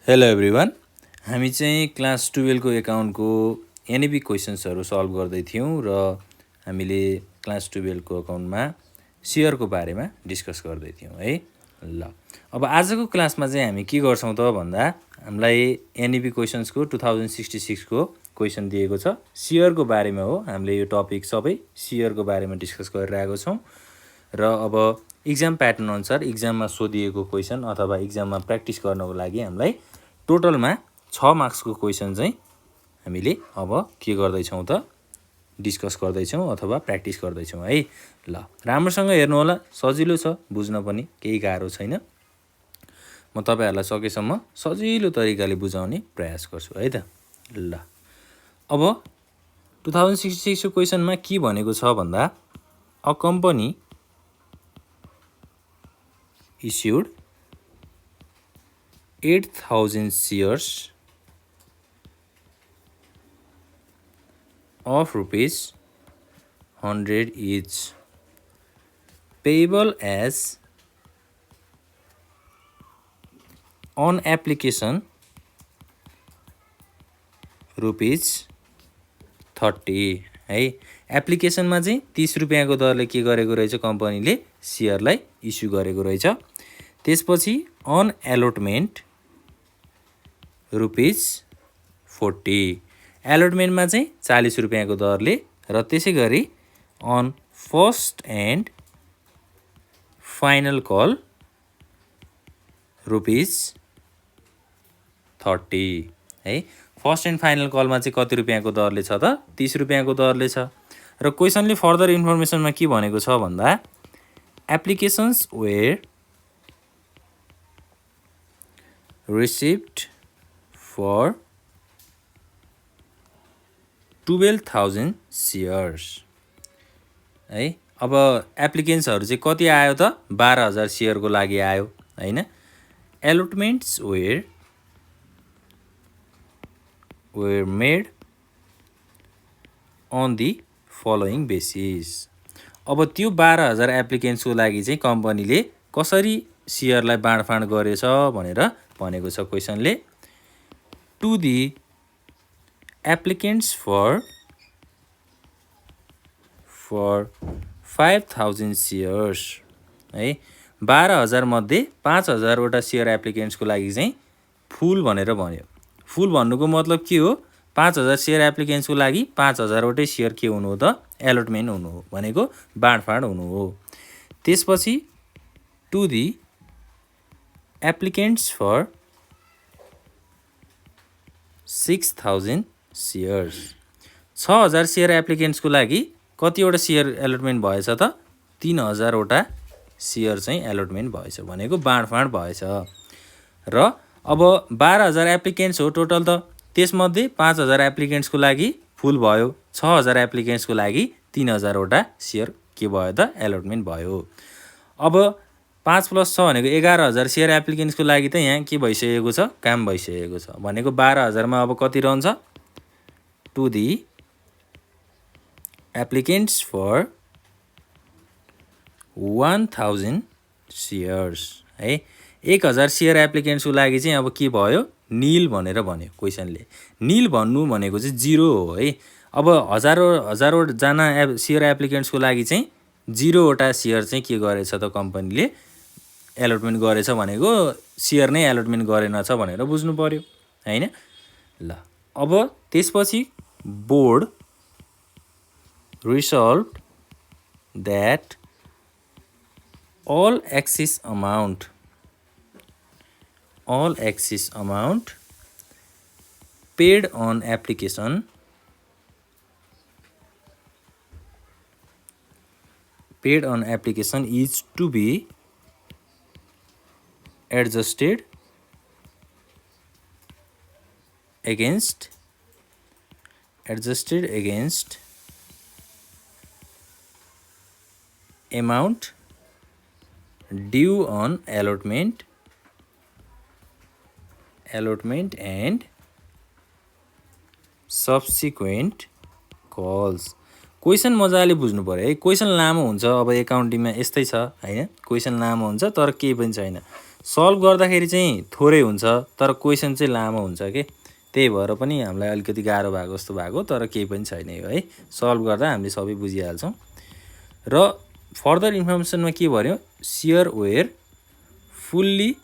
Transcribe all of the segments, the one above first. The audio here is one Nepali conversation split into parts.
हेलो एभ्रिवान, हामी चाहिँ क्लास 12 को एकाउन्टको एनइपी क्वेसन्सहरू सल्भ गर्दै थियौँ र हामीले क्लास 12 को एकाउन्टमा सेयरको बारेमा डिस्कस गर्दै थियौँ है। ल अब आजको क्लासमा चाहिँ हामी के गर्छौँ त भन्दा हामीलाई एनइपी क्वेसन्सको 2066 को क्वेसन दिएको छ। सेयरको बारेमा हो, हामीले यो टपिक सबै सेयरको बारेमा डिस्कस गरिरहेको छौँ र अब इक्जाम प्याटर्न अनुसार इक्जाममा सोधिएको क्वेसन अथवा इक्जाममा प्र्याक्टिस गर्नको लागि हामीलाई टोटलमा 6 मार्क्सको क्वेसन चाहिँ हामीले अब के गर्दैछौँ त डिस्कस गर्दैछौँ अथवा प्र्याक्टिस गर्दैछौँ है। ल राम्रोसँग हेर्नु होला, सजिलो छ, बुझ्न पनि केही गाह्रो छैन। म तपाईहरुलाई सकेसम्म सजिलो तरिकाले बुझाउने प्रयास गर्छु है त। ल अब 2066 को क्वेसनमा के भनेको छ भन्दा a company issued 8,000 shares of rupees 100 each payable as on application rupees 30 है। एप्लिकेसनमा चाहिँ 30 रुपैयाँको दरले के गरेको रहेछ, कम्पनीले सेयरलाई इस्यु गरेको रहेछ। त्यसपछि अन एलोटमेन्ट रुपीस 40, एलोटमेन्टमा चाहिँ 40 रुपैयाँको दरले र त्यसै गरी on first and final call rupees 30 है। फर्स्ट एन्ड फाइनल कलमा चाहिँ कति रुपैयाँको दरले छ त, 30 रुपैयाँको दरले छ। र क्वेसनले फर्दर इन्फर्मेसनमा के भनेको छ भन्दा applications where received for 12,000 shares है। अब एप्लिकेन्ट्सहरू चाहिँ कति आयो त, 12,000 सेयरको लागि आयो हैन। Allotments were made on the following basis. अब त्यो 12,000 एप्लिकेन्ट्सको लागि चाहिँ कम्पनीले कसरी सेयरलाई बाँडफाँड गरेछ भनेर भनेको छ क्वेसनले। To the applicants for 5,000 shares है। 12,000 मध्ये 5,000 वटा सेयर एप्लिकेन्ट्सको लागि चाहिँ फुल भनेर भन्यो। फुल भन्नुको मतलब के हो, 5,000 सेयर एप्लिकेन्ट्सको लागि 5,000 वटै सेयर के हुनु हो त, एलोटमेन्ट हुनु हो, भनेको बाँडफाँड हुनु हो। त्यसपछि to the applicants for 6,000 shares, 6,000 share एप्लिकेन्ट्सको लागि कतिवटा सेयर एलोटमेन्ट भएछ त, 3,000 वटा सेयर चाहिँ एलोटमेन्ट भएछ, भनेको बाँडफाँड भएछ। र अब 12,000 एप्लिकेन्ट्स हो टोटल त, त्यसमध्ये 5,000 एप्लिकेन्ट्सको लागि फुल भयो, 6,000 एप्लिकेन्ट्सको लागि 3,000 वटा सेयर के भयो त, एलोटमेन्ट भयो। अब 5 + 6 भनेको 11,000 सेयर एप्लिकेन्ट्सको लागि त यहाँ के भइसकेको छ, काम भइसकेको छ, भनेको 12,000 मा अब कति रहन्छ, to the applicants for 1,000 shares है। 1,000 सेयर एप्लिकेन्ट्सको लागि चाहिँ अब के भयो, नील भनेर भन्यो क्वेसनले। नील भन्नु भनेको चाहिँ 0 हो है। अब हजारौँ जना सेयर एप्लिकेन्ट्सको लागि चाहिँ 0 वटा सेयर चाहिँ के गरेछ त, कम्पनीले एलोटमेन्ट गरेछ, भनेको सेयर नै एलोटमेन्ट गरेनछ भनेर बुझ्नु पर्यो हैन। ल अब त्यसपछि board resolved that all excess amount paid on application is to be adjusted against amount due on allotment and subsequent calls। Question मजाले बुझ्नु पर्यो है। क्वेसन लामो हुन्छ, अब एकाउन्टिङमा यस्तै छ हैन, क्वेसन लामो हुन्छ तर केही पनि छैन, सल्भ गर्दाखेरि चाहिँ थोरै हुन्छ तर क्वेसन चाहिँ लामो हुन्छ के, त्यही भएर पनि हामीलाई अलिकति गाह्रो भएको जस्तो भएको, तर केही पनि छैन यो है, सल्भ गर्दा हामीले सबै बुझिहाल्छौँ। र फर्दर इन्फर्मेसनमा के भन्यो, share were fully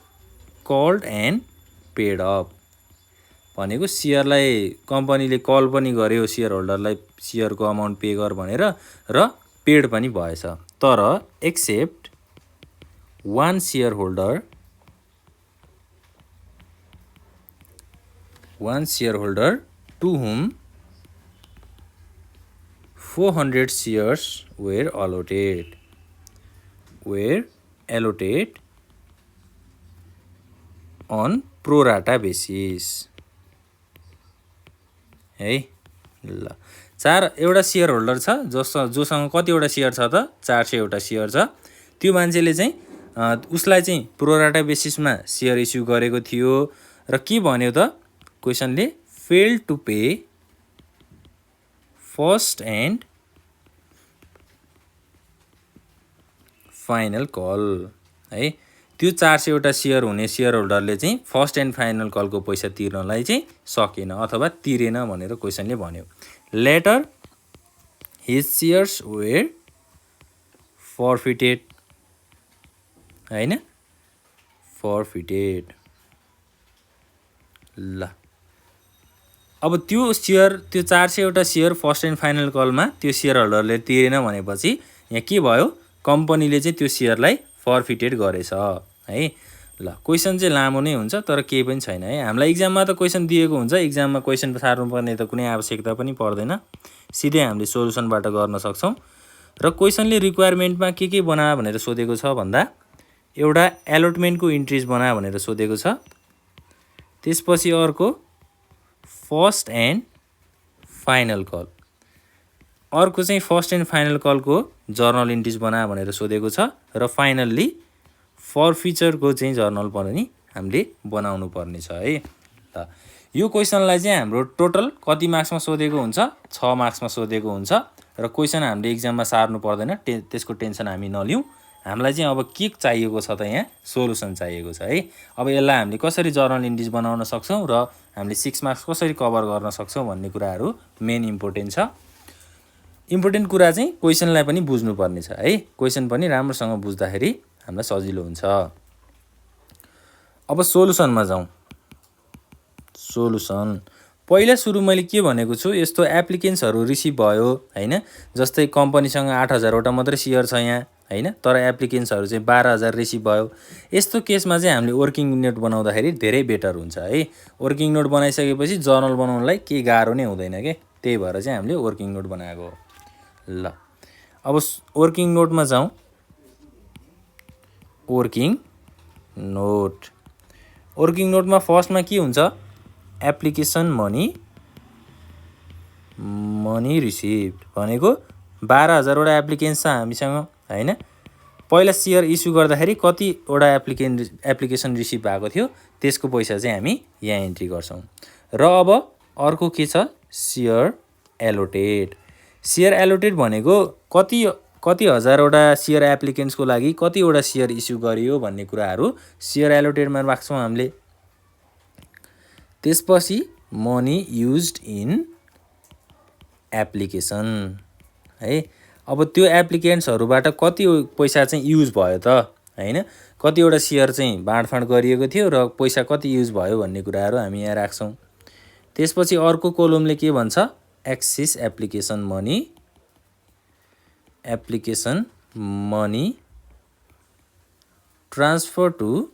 called and paid up भनेको सेयरलाई कम्पनीले कल पनि गर्यो सेयर होल्डरलाई सेयरको अमाउन्ट पे गर भनेर र पेड पनि भएछ। तर except one share holder to whom 400 shares were allocated on pro rata basis है। ल एउटा सेयर होल्डर छ जोसँग कतिवटा सेयर छ त 400वटा सेयर छ, त्यो मान्छेले चाहिँ उसलाई चाहिँ प्रो राटा बेसिसमा सेयर इस्यु गरेको थियो र के भन्यो त क्वेसनले, fail to pay first and final call है। त्यो 400वटा सेयर हुने सेयर होल्डरले चाहिँ फर्स्ट एन्ड फाइनल कलको पैसा तिर्नलाई चाहिँ सकेन अथवा तिरेन भनेर क्वेसनले भन्यो। लेटर हिज सेयर्स वेयर फर्फिटेड हैन, फर्फिटेड। ल अब त्यो 400वटा सेयर फर्स्ट एन्ड फाइनल कलमा त्यो सेयर होल्डरले तिरेन भनेपछि यहाँ के भयो, कम्पनीले चाहिँ त्यो सेयरलाई फर्फिटेड गरेछ है। ल क्वेसन चाहिँ लामो नै हुन्छ तर केही पनि छैन है। हामीलाई इक्जाममा त क्वेसन दिएको हुन्छ, इक्जाममा क्वेसन सार्नुपर्ने त कुनै आवश्यकता पनि पर्दैन, सिधै हामीले सोलुसनबाट गर्न सक्छौँ। र क्वेसनले रिक्वायरमेन्टमा के बना भनेर सोधेको छ भन्दा एउटा एलोटमेन्टको इन्ट्रिज बना भनेर सोधेको छ, त्यसपछि अर्को फर्स्ट एन्ड फाइनल कल, अर्को चाहिँ फर्स्ट एन्ड फाइनल कलको जर्नल इन्ट्रिज बना भनेर सोधेको छ र फाइनल्ली फर्फिचरको चाहिँ जर्नल पनि हामीले बनाउनु पर्ने छ है। ल यो क्वेसनलाई चाहिँ हाम्रो टोटल कति मार्क्समा सोधेको हुन्छ, 6 मार्क्समा सोधेको हुन्छ र क्वेसन हामीले इक्जाममा सार्नु पर्दैन, त्यसको टेन्सन हामी नलिउँ। हामीलाई चाहिँ अब के चाहिएको छ त, यहाँ सोलुसन चाहिएको छ है। अब यसलाई हामीले कसरी जर्नल इन्ट्रिज बनाउन सक्छौँ र हामीले 6 मार्क्स कसरी कभर गर्न सक्छौँ भन्ने कुराहरू मेन इम्पोर्टेन्ट छ। इम्पोर्टेन्ट कुरा चाहिँ क्वेसनलाई पनि बुझ्नुपर्ने छ है, क्वेसन पनि राम्रोसँग बुझ्दाखेरि हामीलाई सजिलो हुन्छ। अब सोलुसनमा जाउँ। सोलुसन पहिला सुरु मैले के भनेको छु, यस्तो एप्लिकेन्ट्सहरू रिसिभ भयो हैन, जस्तै कम्पनीसँग 8000वटा मात्रै सेयर छ यहाँ हैन, तर एप्लिकेन्ट्सहरू चाहिँ 12000 रिसिभ भयो। यस्तो केसमा चाहिँ हामीले वर्किङ नोट बनाउँदाखेरि धेरै बेटर हुन्छ है। वर्किङ नोट बनाइसकेपछि जर्नल बनाउनलाई केही गाह्रो नै हुँदैन के, त्यही भएर चाहिँ हामीले वर्किङ नोट बनाएको हो। ल अब वर्किङ नोटमा जाउँ। वर्किङ नोटमा फर्स्टमा के हुन्छ, एप्लिकेसन मनी रिसिभ भनेको 12000वटा एप्लिकेन्ट छ हामीसँग हैन। पहिला सेयर इस्यु गर्दाखेरि कतिवटा एप्लिकेसन रिसिभ भएको थियो त्यसको पैसा चाहिँ हामी यहाँ इन्ट्री गर्छौँ। र अब अर्को के छ, सेयर एलोटेड भनेको कति हजारवटा सेयर एप्लिकेन्ट्सको लागि कतिवटा सेयर इस्यु गरियो भन्ने कुराहरू सेयर एलोटेडमा राख्छौँ हामीले। त्यसपछि मनी युज्ड इन एप्लिकेसन है। अब त्यो एप्लिकेन्ट्सहरूबाट कति पैसा चाहिँ युज भयो त हैन, कतिवटा सेयर चाहिँ बाँडफाँड गरिएको थियो र पैसा कति युज भयो भन्ने कुराहरू हामी यहाँ राख्छौँ। त्यसपछि अर्को कोलमले के भन्छ, excess application money transfer to.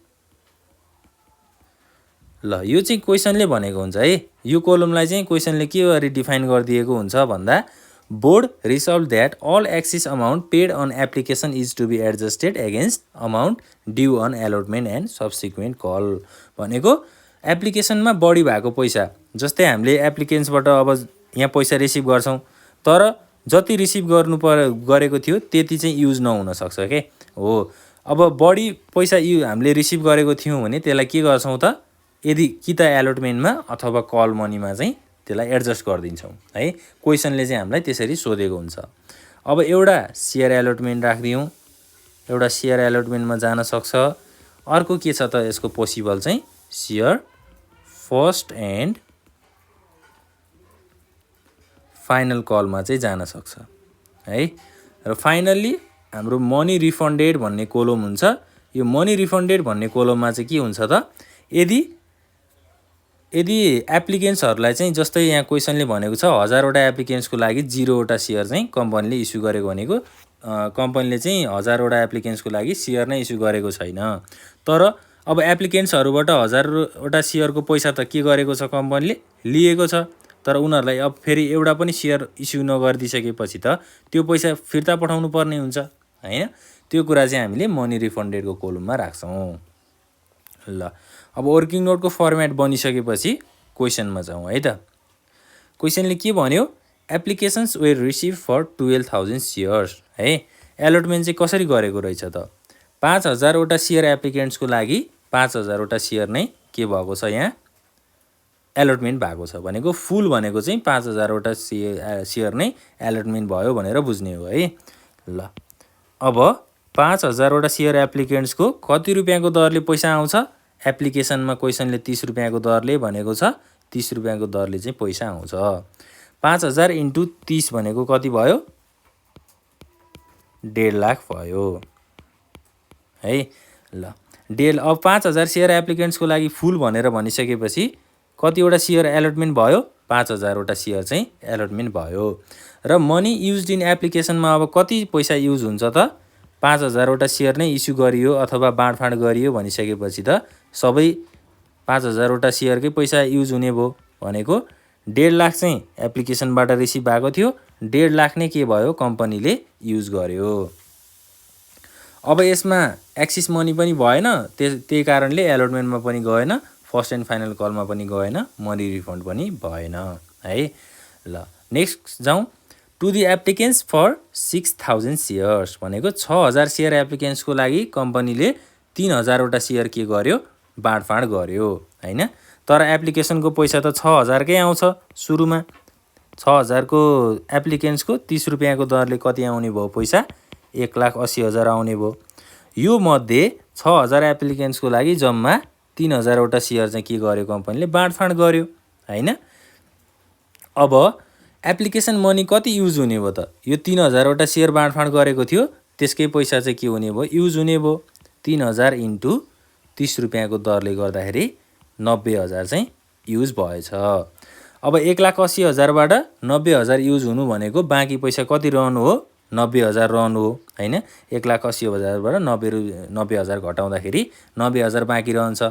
ल यो चाहिँ क्वेसनले भनेको हुन्छ है। यो कोलमलाई चाहिँ क्वेसनले के गरी डिफाइन गरिदिएको हुन्छ भन्दा, board resolved that all excess amount paid on application is to be adjusted against amount due on allotment and subsequent call भनेको एप्लिकेसनमा बढी भएको पैसा, जस्तै हामीले एप्लिकेन्ट्सबाट अब यहाँ पैसा रिसिभ गर्छौँ तर जति रिसिभ गरेको थियो त्यति चाहिँ युज नहुन सक्छ के हो। अब बढी पैसा हामीले रिसिभ गरेको थियौँ भने त्यसलाई के गर्छौँ त, यदि कि त एलोटमेन्टमा अथवा कल मनीमा चाहिँ त्यसलाई एडजस्ट गरिदिन्छौँ है। क्वेसनले चाहिँ हामीलाई त्यसरी सोधेको हुन्छ। अब एउटा सेयर एलोटमेन्ट राखिदिउँ, एउटा सेयर एलोटमेन्टमा जान सक्छ। अर्को के छ त यसको पोसिबल चाहिँ सेयर फर्स्ट एन्ड फाइनल कलमा चाहिँ जान सक्छ है। र फाइनल्ली हाम्रो मनी रिफन्डेड भन्ने कोलम हुन्छ। यो मनी रिफन्डेड भन्ने कोलममा चाहिँ के हुन्छ त, यदि एप्लिकेन्ट्सहरूलाई चाहिँ जस्तै यहाँ क्वेसनले भनेको छ 1000वटा एप्लिकेन्ट्सको लागि 0वटा सेयर चाहिँ कम्पनीले इस्यु गरेको भनेको कम्पनीले चाहिँ 1000वटा एप्लिकेन्ट्सको लागि सेयर नै इस्यु गरेको छैन। तर अब एप्लिकेन्ट्सहरूबाट 1000वटा सेयरको पैसा त के गरेको छ, कम्पनीले लिएको छ। तर उनीहरूलाई अब फेरि एउटा पनि सेयर इस्यु नगरिदिसकेपछि त त्यो पैसा फिर्ता पठाउनु पर्ने हुन्छ हैन। त्यो कुरा चाहिँ हामीले मनी रिफन्डेडको कोलममा राख्छौँ। ल अब वर्किङ नोटको फर्मेट बनिसकेपछि क्वेसनमा जाउँ है त। क्वेसनले के भन्यो, applications were receive for 12,000 shares है। एलोटमेन्ट चाहिँ कसरी गरेको रहेछ त, 5000वटा सेयर एप्लिकेन्ट्सको लागि 5000वटा सेयर नै के भएको छ, यहाँ एलोटमेन्ट भएको छ भनेको फुल भनेको चाहिँ 5000वटा सेयर नै एलोटमेन्ट भयो भनेर बुझ्ने हो है। ल अब 5000वटा सेयर एप्लिकेन्ट्सको कति रुपियाँको दरले पैसा आउँछ, एप्लिकेसनमा क्वेसनले 30 रुपियाँको दरले भनेको छ, 30 रुपियाँको दरले चाहिँ पैसा आउँछ। 5000 × 30 भनेको कति भयो, 1.5 लाख भयो है। ल अब 5000 सेयर एप्लिकेन्ट्सको लागि फुल भनेर भनिसकेपछि कतिवटा सेयर एलोटमेन्ट भयो, 5000वटा सेयर चाहिँ एलोटमेन्ट भयो। र मनी युज्ड इन एप्लिकेसनमा अब कति पैसा युज हुन्छ त, 5000वटा सेयर नै इस्यु गरियो अथवा बाँडफाँड गरियो भनिसकेपछि त सबै 5000वटा सेयरकै पैसा युज हुने भयो भनेको 1.5 लाख चाहिँ एप्लिकेसनबाट रिसिभ भएको थियो, 1.5 लाख नै के भयो, कम्पनीले युज गर्यो। अब यसमा एक्सिस मनी पनि भएन, त्यही कारणले एलोटमेन्टमा पनि गएन, फर्स्ट एन्ड फाइनल कलमा पनि गएन, मनी रिफन्ड पनि भएन है। ल नेक्स्ट जाउँ, to the applicants for 6000 shares भनेको 6000 सेयर एप्लिकेन्ट्सको लागि कम्पनीले 3000वटा सेयर के गर्यो, बाँडफाँड गर्यो हैन। तर एप्लिकेसनको पैसा त 6000कै आउँछ सुरुमा, 6000को एप्लिकेन्ट्सको 30 रुपियाँको दरले कति आउने भयो पैसा, 1,80,000 आउने भयो। यो मध्ये 6000 एप्लिकेन्ट्सको लागि जम्मा 3000वटा सेयर चाहिँ के गर्यो, कम्पनीले बाँडफाँड गर्यो हैन। अब एप्लिकेसन मनी कति युज हुने भयो त, यो 3000वटा सेयर बाँडफाँड गरेको थियो त्यसकै पैसा चाहिँ के हुने भयो, युज हुने भयो। 3000 × 30 रुपियाँको दरले गर्दाखेरि 90,000 चाहिँ युज भएछ। अब 1,80,000बाट 90,000 युज हुनु भनेको बाँकी पैसा कति रहनु हो, 90,000 रहनु हो हैन। 1,80,000बाट 90,000 घटाउँदाखेरि 90,000 बाँकी रहन्छ।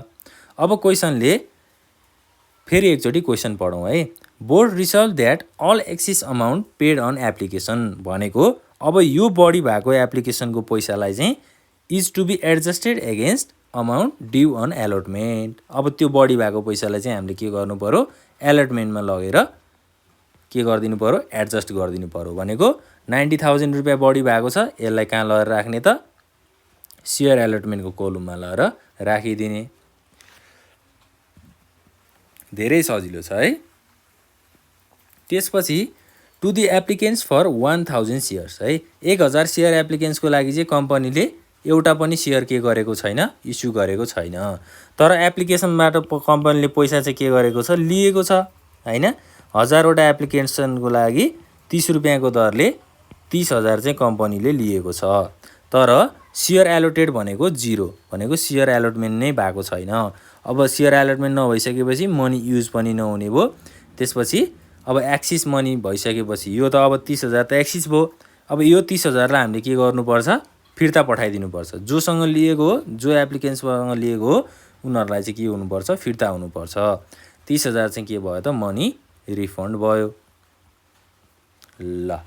अब क्वेसनले फेरि एकचोटि क्वेसन पढौँ है। Board resolve that all excess amount paid on application भनेको अब यो बढी भएको एप्लिकेसनको पैसालाई चाहिँ is to be adjusted against amount due on allotment. अब त्यो बढी भएको पैसालाई चाहिँ हामीले के गर्नु पर्यो, एलोटमेन्टमा लगेर के गरिदिनु पर्यो, एडजस्ट गरिदिनु पर्यो भनेको 90,000 रुपियाँ बढी भएको छ, यसलाई कहाँ लगेर राख्ने त, सेयर एलोटमेन्टको कोलममा लगेर राखिदिने। धेरै सजिलो छ है। त्यसपछि to the applicants for 1000 shares है, 1000 सेयर एप्लिकेन्ट्सको लागि चाहिँ कम्पनीले एउटा पनि सेयर के गरेको छैन, इस्यु गरेको छैन। तर एप्लिकेसनबाट कम्पनीले पैसा चाहिँ के गरेको छ, लिएको छ हैन। 1000वटा एप्लिकेसनको लागि 30 रुपियाँको दरले 30,000 चाहिँ कम्पनीले लिएको छ। तर सेयर एलोटेड भनेको 0 भनेको सेयर एलोटमेन्ट नै भएको छैन। अब सेयर एलोटमेन्ट नभइसकेपछि मनी युज पनि नहुने भयो। त्यसपछि अब एक्सिस मनी भइसकेपछि यो त अब 30,000 त एक्सिस भयो। अब यो 30,000लाई हामीले के गर्नुपर्छ, फिर्ता पठाइदिनुपर्छ। जोसँग लिएको हो, जो एप्लिकेन्टसँग लिएको हो उनीहरूलाई चाहिँ के हुनुपर्छ, फिर्ता हुनुपर्छ। 30,000 चाहिँ के भयो त, मनी रिफन्ड भयो। ल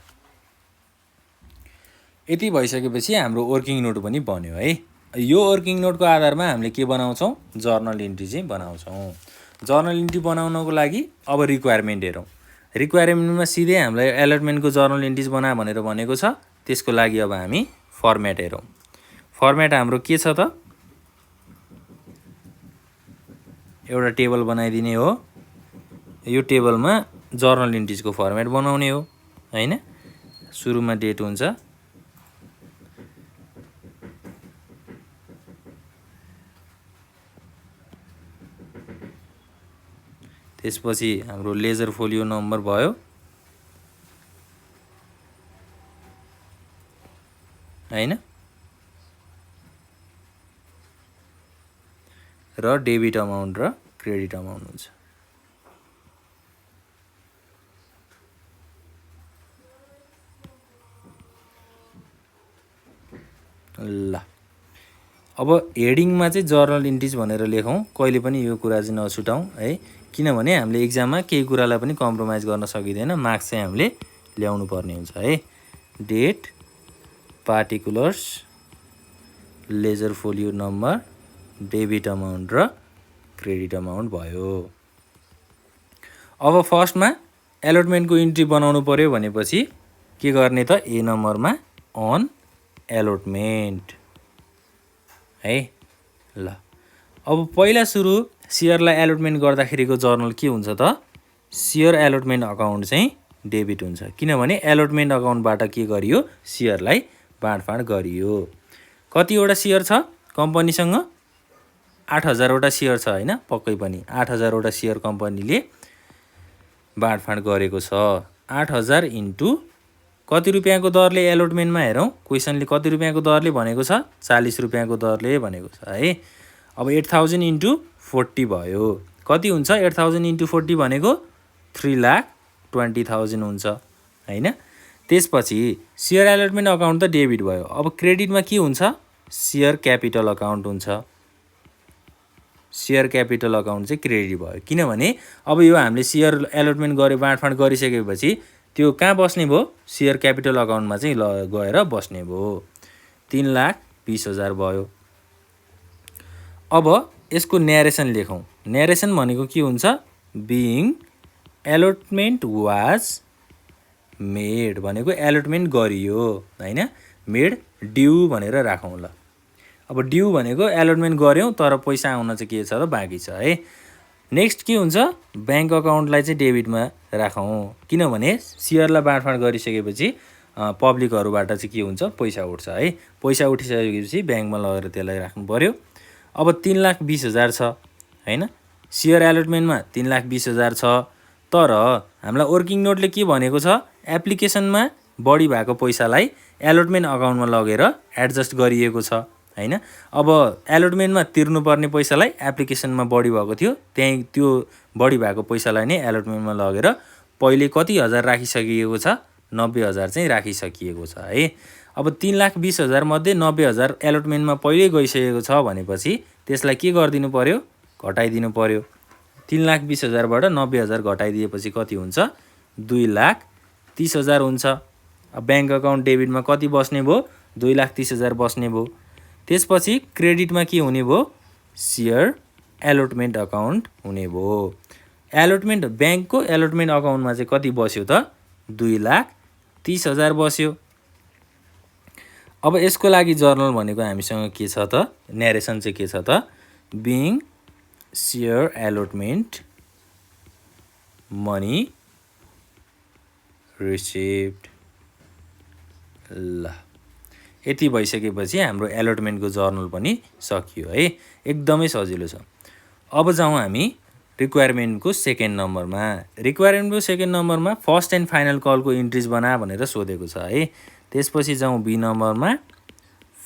यति भइसकेपछि हाम्रो वर्किङ नोट पनि बन्यो है। यो वर्किङ नोटको आधारमा हामीले के बनाउँछौँ, जर्नल इन्ट्री चाहिँ बनाउँछौँ। जर्नल इन्ट्री बनाउनको लागि अब रिक्वायरमेन्ट हेरौँ। रिक्वायरमेन्टमा सिधै हामीलाई एलोटमेन्टको जर्नल इन्ट्रिज बना भनेर भनेको छ। त्यसको लागि अब हामी फर्मेट हेरौँ। फर्मेट हाम्रो के छ त, एउटा टेबल बनाइदिने हो। यो टेबलमा जर्नल इन्ट्रिजको फर्मेट बनाउने हो हैन। सुरुमा डेट हुन्छ, त्यसपछि हाम्रो लेजर फोलियो नम्बर भयो हैन, र डेबिट अमाउन्ट र क्रेडिट अमाउन्ट हुन्छ। ल अब हेडिङमा चाहिँ जर्नल इन्ट्रिज भनेर लेखौँ, कहिले पनि यो कुरा चाहिँ नछुटाउँ है, किनभने हामीले एक्जाममा केही कुरालाई पनि कम्प्रोमाइज गर्न सकिँदैन, मार्क्स चाहिँ हामीले ल्याउनु पर्ने हुन्छ है। Date, particulars, ledger folio number, debit amount र क्रेडिट अमाउन्ट भयो। अब फर्स्टमा एलोटमेन्टको इन्ट्री बनाउनु पर्यो भनेपछि के गर्ने त, ए नम्बरमा अन एलोटमेन्ट है। ल अब पहिला सुरु सेयरलाई एलोटमेन्ट गर्दाखेरिको जर्नल के हुन्छ त, सेयर एलोटमेन्ट अकाउन्ट चाहिँ डेबिट हुन्छ, किनभने एलोटमेन्ट अकाउन्टबाट के गरियो, सेयरलाई बाँडफाँड गरियो। कतिवटा सेयर छ कम्पनीसँग, 8000 वटा सेयर छ हैन, पक्कै पनि 8000 वटा सेयर कम्पनीले बाँडफाँड गरेको छ। 8000 इन्टु कति रुपियाँको दरले एलोटमेन्टमा हेरौँ, क्वेसनले कति रुपियाँको दरले भनेको छ, 40 रुपियाँको दरले भनेको छ है। अब 8000 इन्टु 40 भयो, कति हुन्छ 8000 इन्टु 40 भनेको 3,20,000 हुन्छ हैन। त्यसपछि सेयर एलोटमेन्ट अकाउन्ट त डेबिट भयो। अब क्रेडिटमा के हुन्छ, सेयर क्यापिटल अकाउन्ट हुन्छ। सेयर क्यापिटल अकाउन्ट चाहिँ क्रेडिट भयो, किनभने अब यो हामीले सेयर एलोटमेन्ट गरे बाँडफाँड गरिसकेपछि त्यो कहाँ बस्ने भयो, सेयर क्यापिटल अकाउन्टमा चाहिँ गएर बस्ने भयो। 3,20,000 भयो। अब यसको न्यारेसन लेखौँ। न्यारेसन भनेको के हुन्छ, बिइङ एलोटमेन्ट वाज मेड भनेको एलोटमेन्ट गरियो हैन, मेड ड्यू भनेर राखौँ। ल अब ड्यू भनेको एलोटमेन्ट गऱ्यौँ तर पैसा आउन चाहिँ के छ त, बाँकी छ है। नेक्स्ट के हुन्छ, ब्याङ्क अकाउन्टलाई चाहिँ डेबिटमा राखौँ, किनभने सेयरलाई बाँडफाँड गरिसकेपछि पब्लिकहरूबाट चाहिँ के हुन्छ, पैसा उठ्छ है। पैसा उठिसकेपछि ब्याङ्कमा लगेर त्यसलाई राख्नु पर्यो। अब 3,20,000 छ हैन, सेयर एलोटमेन्टमा 3,20,000 छ, तर हामीलाई वर्किङ नोटले के भनेको छ, एप्लिकेसनमा बढी भएको पैसालाई एलोटमेन्ट अकाउन्टमा लगेर एडजस्ट गरिएको छ हैन। अब एलोटमेन्टमा तिर्नुपर्ने पैसालाई एप्लिकेसनमा बढी भएको थियो, त्यही त्यो बढी भएको पैसालाई नै एलोटमेन्टमा लगेर पहिले कति हजार राखिसकिएको छ, 90,000 चाहिँ राखिसकिएको छ है। अब 3,20,000 मध्ये 90,000 एलोटमेन्टमा पहिल्यै गइसकेको छ भनेपछि त्यसलाई के गरिदिनु पर्यो, घटाइदिनु पर्यो। 3,20,000 बाट 90,000 घटाइदिएपछि कति हुन्छ, 2,30,000 हुन्छ। अब ब्याङ्क अकाउन्ट डेबिटमा कति बस्ने भयो, 2,30,000 बस्ने भयो। त्यसपछि क्रेडिटमा के हुने भयो, सेयर एलोटमेन्ट अकाउन्ट हुने भयो। एलोटमेन्ट ब्याङ्कको एलोटमेन्ट अकाउन्टमा चाहिँ कति बस्यो त, 2,30,000 बस्यो। अब यसको लागि जर्नल भनेको हामीसँग के छ त, न्यारेसन चाहिँ के छ त, being share allotment money received. ल यति भइसकेपछि हाम्रो एलोटमेन्टको जर्नल पनि सकियो है, एकदमै सजिलो छ। अब जाउँ हामी रिक्वायरमेन्टको सेकेन्ड नम्बरमा। रिक्वायरमेन्टको सेकेन्ड नम्बरमा फर्स्ट एन्ड फाइनल कलको इन्ट्रिज बना भनेर सोधेको छ है। त्यसपछि जाउँ बी नम्बरमा,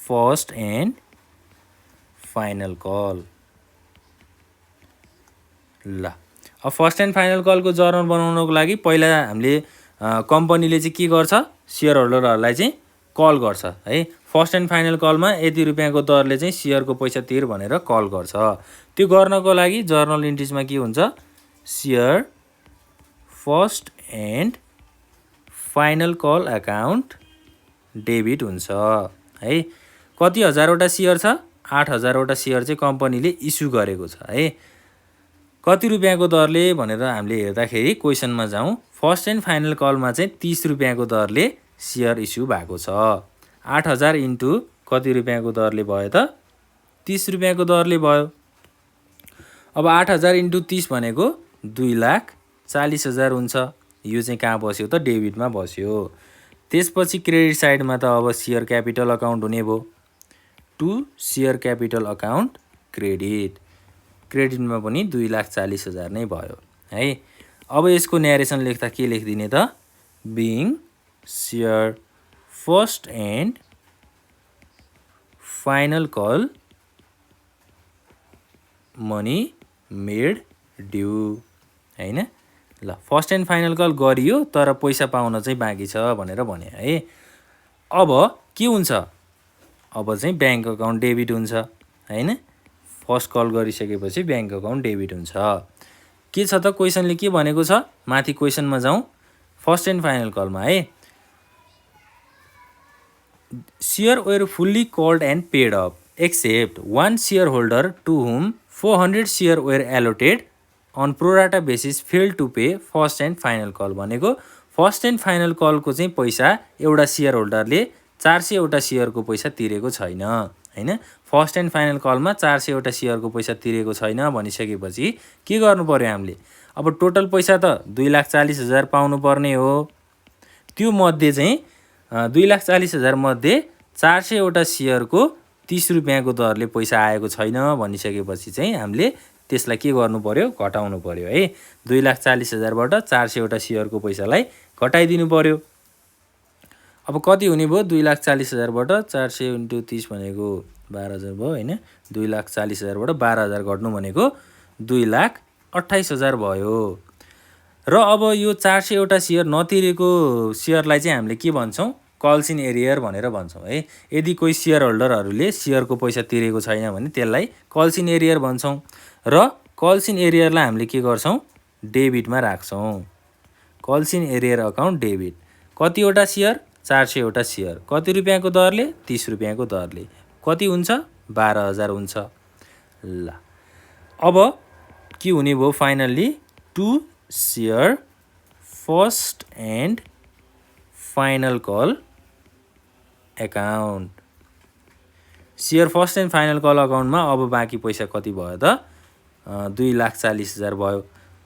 फर्स्ट एन्ड फाइनल कल। ल अब फर्स्ट एन्ड फाइनल कलको जर्नल बनाउनको लागि पहिला हामीले कम्पनीले चाहिँ के गर्छ, सेयर होल्डरहरूलाई चाहिँ कल गर्छ है। फर्स्ट एन्ड फाइनल कलमा यति रुपियाँको दरले चाहिँ सेयरको पैसा तिर भनेर कल गर्छ। त्यो गर्नको लागि जर्नल इन्ट्रिजमा के हुन्छ, share first and final call account debit हुन्छ है। कति हजारवटा सेयर छ, 8,000 वटा सेयर चाहिँ कम्पनीले इस्यु गरेको छ है। कति रुपियाँको दरले भनेर हामीले हेर्दाखेरि क्वेसनमा जाउँ, फर्स्ट एन्ड फाइनल कलमा चाहिँ 30 रुपियाँको दरले सेयर इस्यु भएको छ। 8,000 इन्टु कति रुपियाँको दरले भयो त, 30 रुपियाँको दरले भयो। अब 8,000 इन्टु 30 भनेको 2,40,000 हुन्छ। यो चाहिँ कहाँ बस्यो त, डेबिटमा बस्यो। त्यसपछि क्रेडिट साइडमा त अब सेयर क्यापिटल अकाउन्ट हुने भयो, to share capital account credit. क्रेडिटमा पनि 2,40,000 नै भयो है। अब यसको न्यारेसन लेख्दा के लेखिदिने त being share first and final call money made due हैन। ल फर्स्ट एन्ड फाइनल कल गरियो तर पैसा पाउन चाहिँ बाँकी छ भनेर भने है। अब के हुन्छ, अब चाहिँ ब्याङ्क अकाउन्ट डेबिट हुन्छ हैन। फर्स्ट कल गरिसकेपछि ब्याङ्क अकाउन्ट डेबिट हुन्छ। के छ त क्वेसनले के भनेको छ, माथि क्वेसनमा जाउँ फर्स्ट एन्ड फाइनल कलमा है। Share were fully called and paid up except one share holder to whom 400 share were allotted on pro rata basis fail to pay first and final call भनेको फर्स्ट एन्ड फाइनल कलको चाहिँ पैसा एउटा शेयर होल्डरले 400 वटा शेयरको पैसा तिरेको छैन हैन। फर्स्ट एन्ड फाइनल कलमा 400 वटा शेयरको पैसा तिरेको छैन भनिसकेपछि के गर्नु पर्यो हामीले, अब टोटल पैसा त 2,40,000 पाउनु पर्ने हो। त्यो मध्ये चाहिँ 2,40,000 मध्ये 400 वटा शेयरको 30 रुपियाँको दरले पैसा आएको छैन भनिसकेपछि चाहिँ हामीले त्यसलाई के गर्नु पर्यो, घटाउनु पर्यो है। 2,40,000 बाट 400 वटा शेयरको पैसालाई घटाइदिनु पर्यो। अब कति हुने भयो, 2,40,000 बाट 400 × 30 भनेको 12,000 भयो हैन। 2,40,000 बाट 12,000 घट्नु भनेको 2,28,000 भयो। र अब यो 400 वटा शेयर नतिरेको शेयरलाई चाहिँ हामीले के भन्छौँ, कल्स इन एरियर भनेर भन्छौँ है। यदि कोही शेयर होल्डरहरूले शेयरको पैसा तिरेको छैन भने त्यसलाई कल्स इन एरियर भन्छौँ। र कल्स इन एरियरलाई हामीले के गर्छौँ, डेबिटमा राख्छौँ। Calls in arrear account debit. कतिवटा शेयर, 400 वटा शेयर, कति रुपियाँको दरले, 30 रुपियाँको दरले, कति हुन्छ, 12,000 हुन्छ। ल अब के हुने भयो finally, to share first and final call account. Share first and final call अकाउन्टमा अब बाँकी पैसा कति भयो त, 2,40,000 भयो।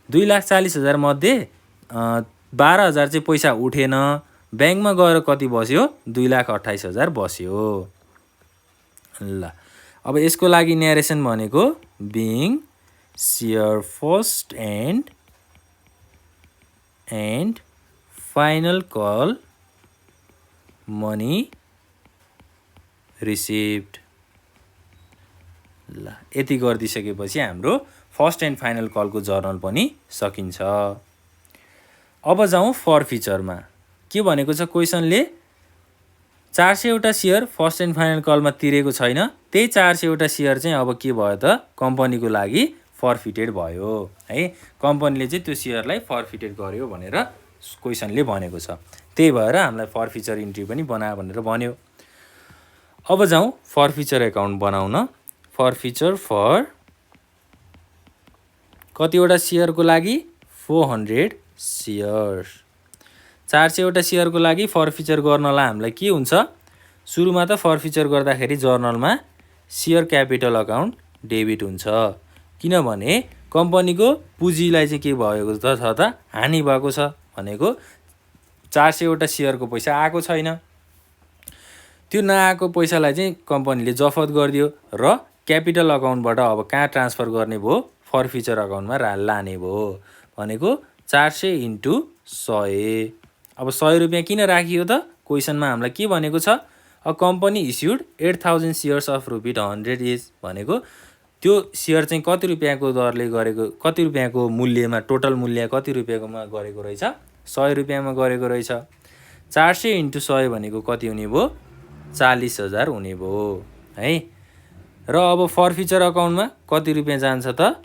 2,40,000 मध्ये 12,000 चाहिँ पैसा उठेन, ब्याङ्कमा गएर कति बस्यो, 2,28,000 बस्यो। ल अब यसको लागि न्यारेसन भनेको being share first and final call money received. ल यति गरिदिइसकेपछि हाम्रो फर्स्ट एन्ड फाइनल कलको जर्नल पनि सकिन्छ। अब जाउँ फर फिचरमा। के भनेको छ क्वेसनले, 400 वटा शेयर फर्स्ट एन्ड फाइनल कलमा तिरेको छैन, त्यही 400 वटा शेयर चाहिँ अब के भयो त, कम्पनीको लागि फर्फिटेड भयो है। कम्पनीले चाहिँ त्यो शेयरलाई फर्फिटेड गर्यो भनेर क्वेसनले भनेको छ। त्यही भएर हामीलाई फर फिचर इन्ट्री पनि बना भनेर भन्यो। अब जाउँ फर फिचर एकाउन्ट बनाउन। फर फिचर फर कतिवटा शेयरको लागि, 400 शेयर्स। 400 वटा शेयरको लागि फर फिचर गर्नलाई हामीलाई के हुन्छ, सुरुमा त फर फिचर गर्दाखेरि जर्नलमा शेयर क्यापिटल अकाउन्ट डेबिट हुन्छ, किनभने कम्पनीको पुँजीलाई चाहिँ के भएको छ त, हानि भएको छ भनेको 400 वटा शेयरको पैसा आएको छैन। त्यो नआएको पैसालाई चाहिँ कम्पनीले जफत गरिदियो र क्यापिटल अकाउन्टबाट अब कहाँ ट्रान्सफर गर्ने भयो, फर फिचर अकाउन्टमा लाने भयो भनेको 400 × 100। अब 100 रुपियाँ किन राखियो त, क्वेसनमा हामीलाई के भनेको छ, a company issued 8,000 shares of ₹100 is भनेको त्यो शेयर चाहिँ कति रुपियाँको दरले गरेको, कति रुपियाँको मूल्यमा, टोटल मूल्य कति रुपियाँकोमा गरेको रहेछ, 100 रुपियाँमा गरेको रहेछ। 400 × 100 भनेको कति हुने भयो, 40,000 हुने भयो है। र अब फर फिचर अकाउन्टमा कति रुपियाँ जान्छ त,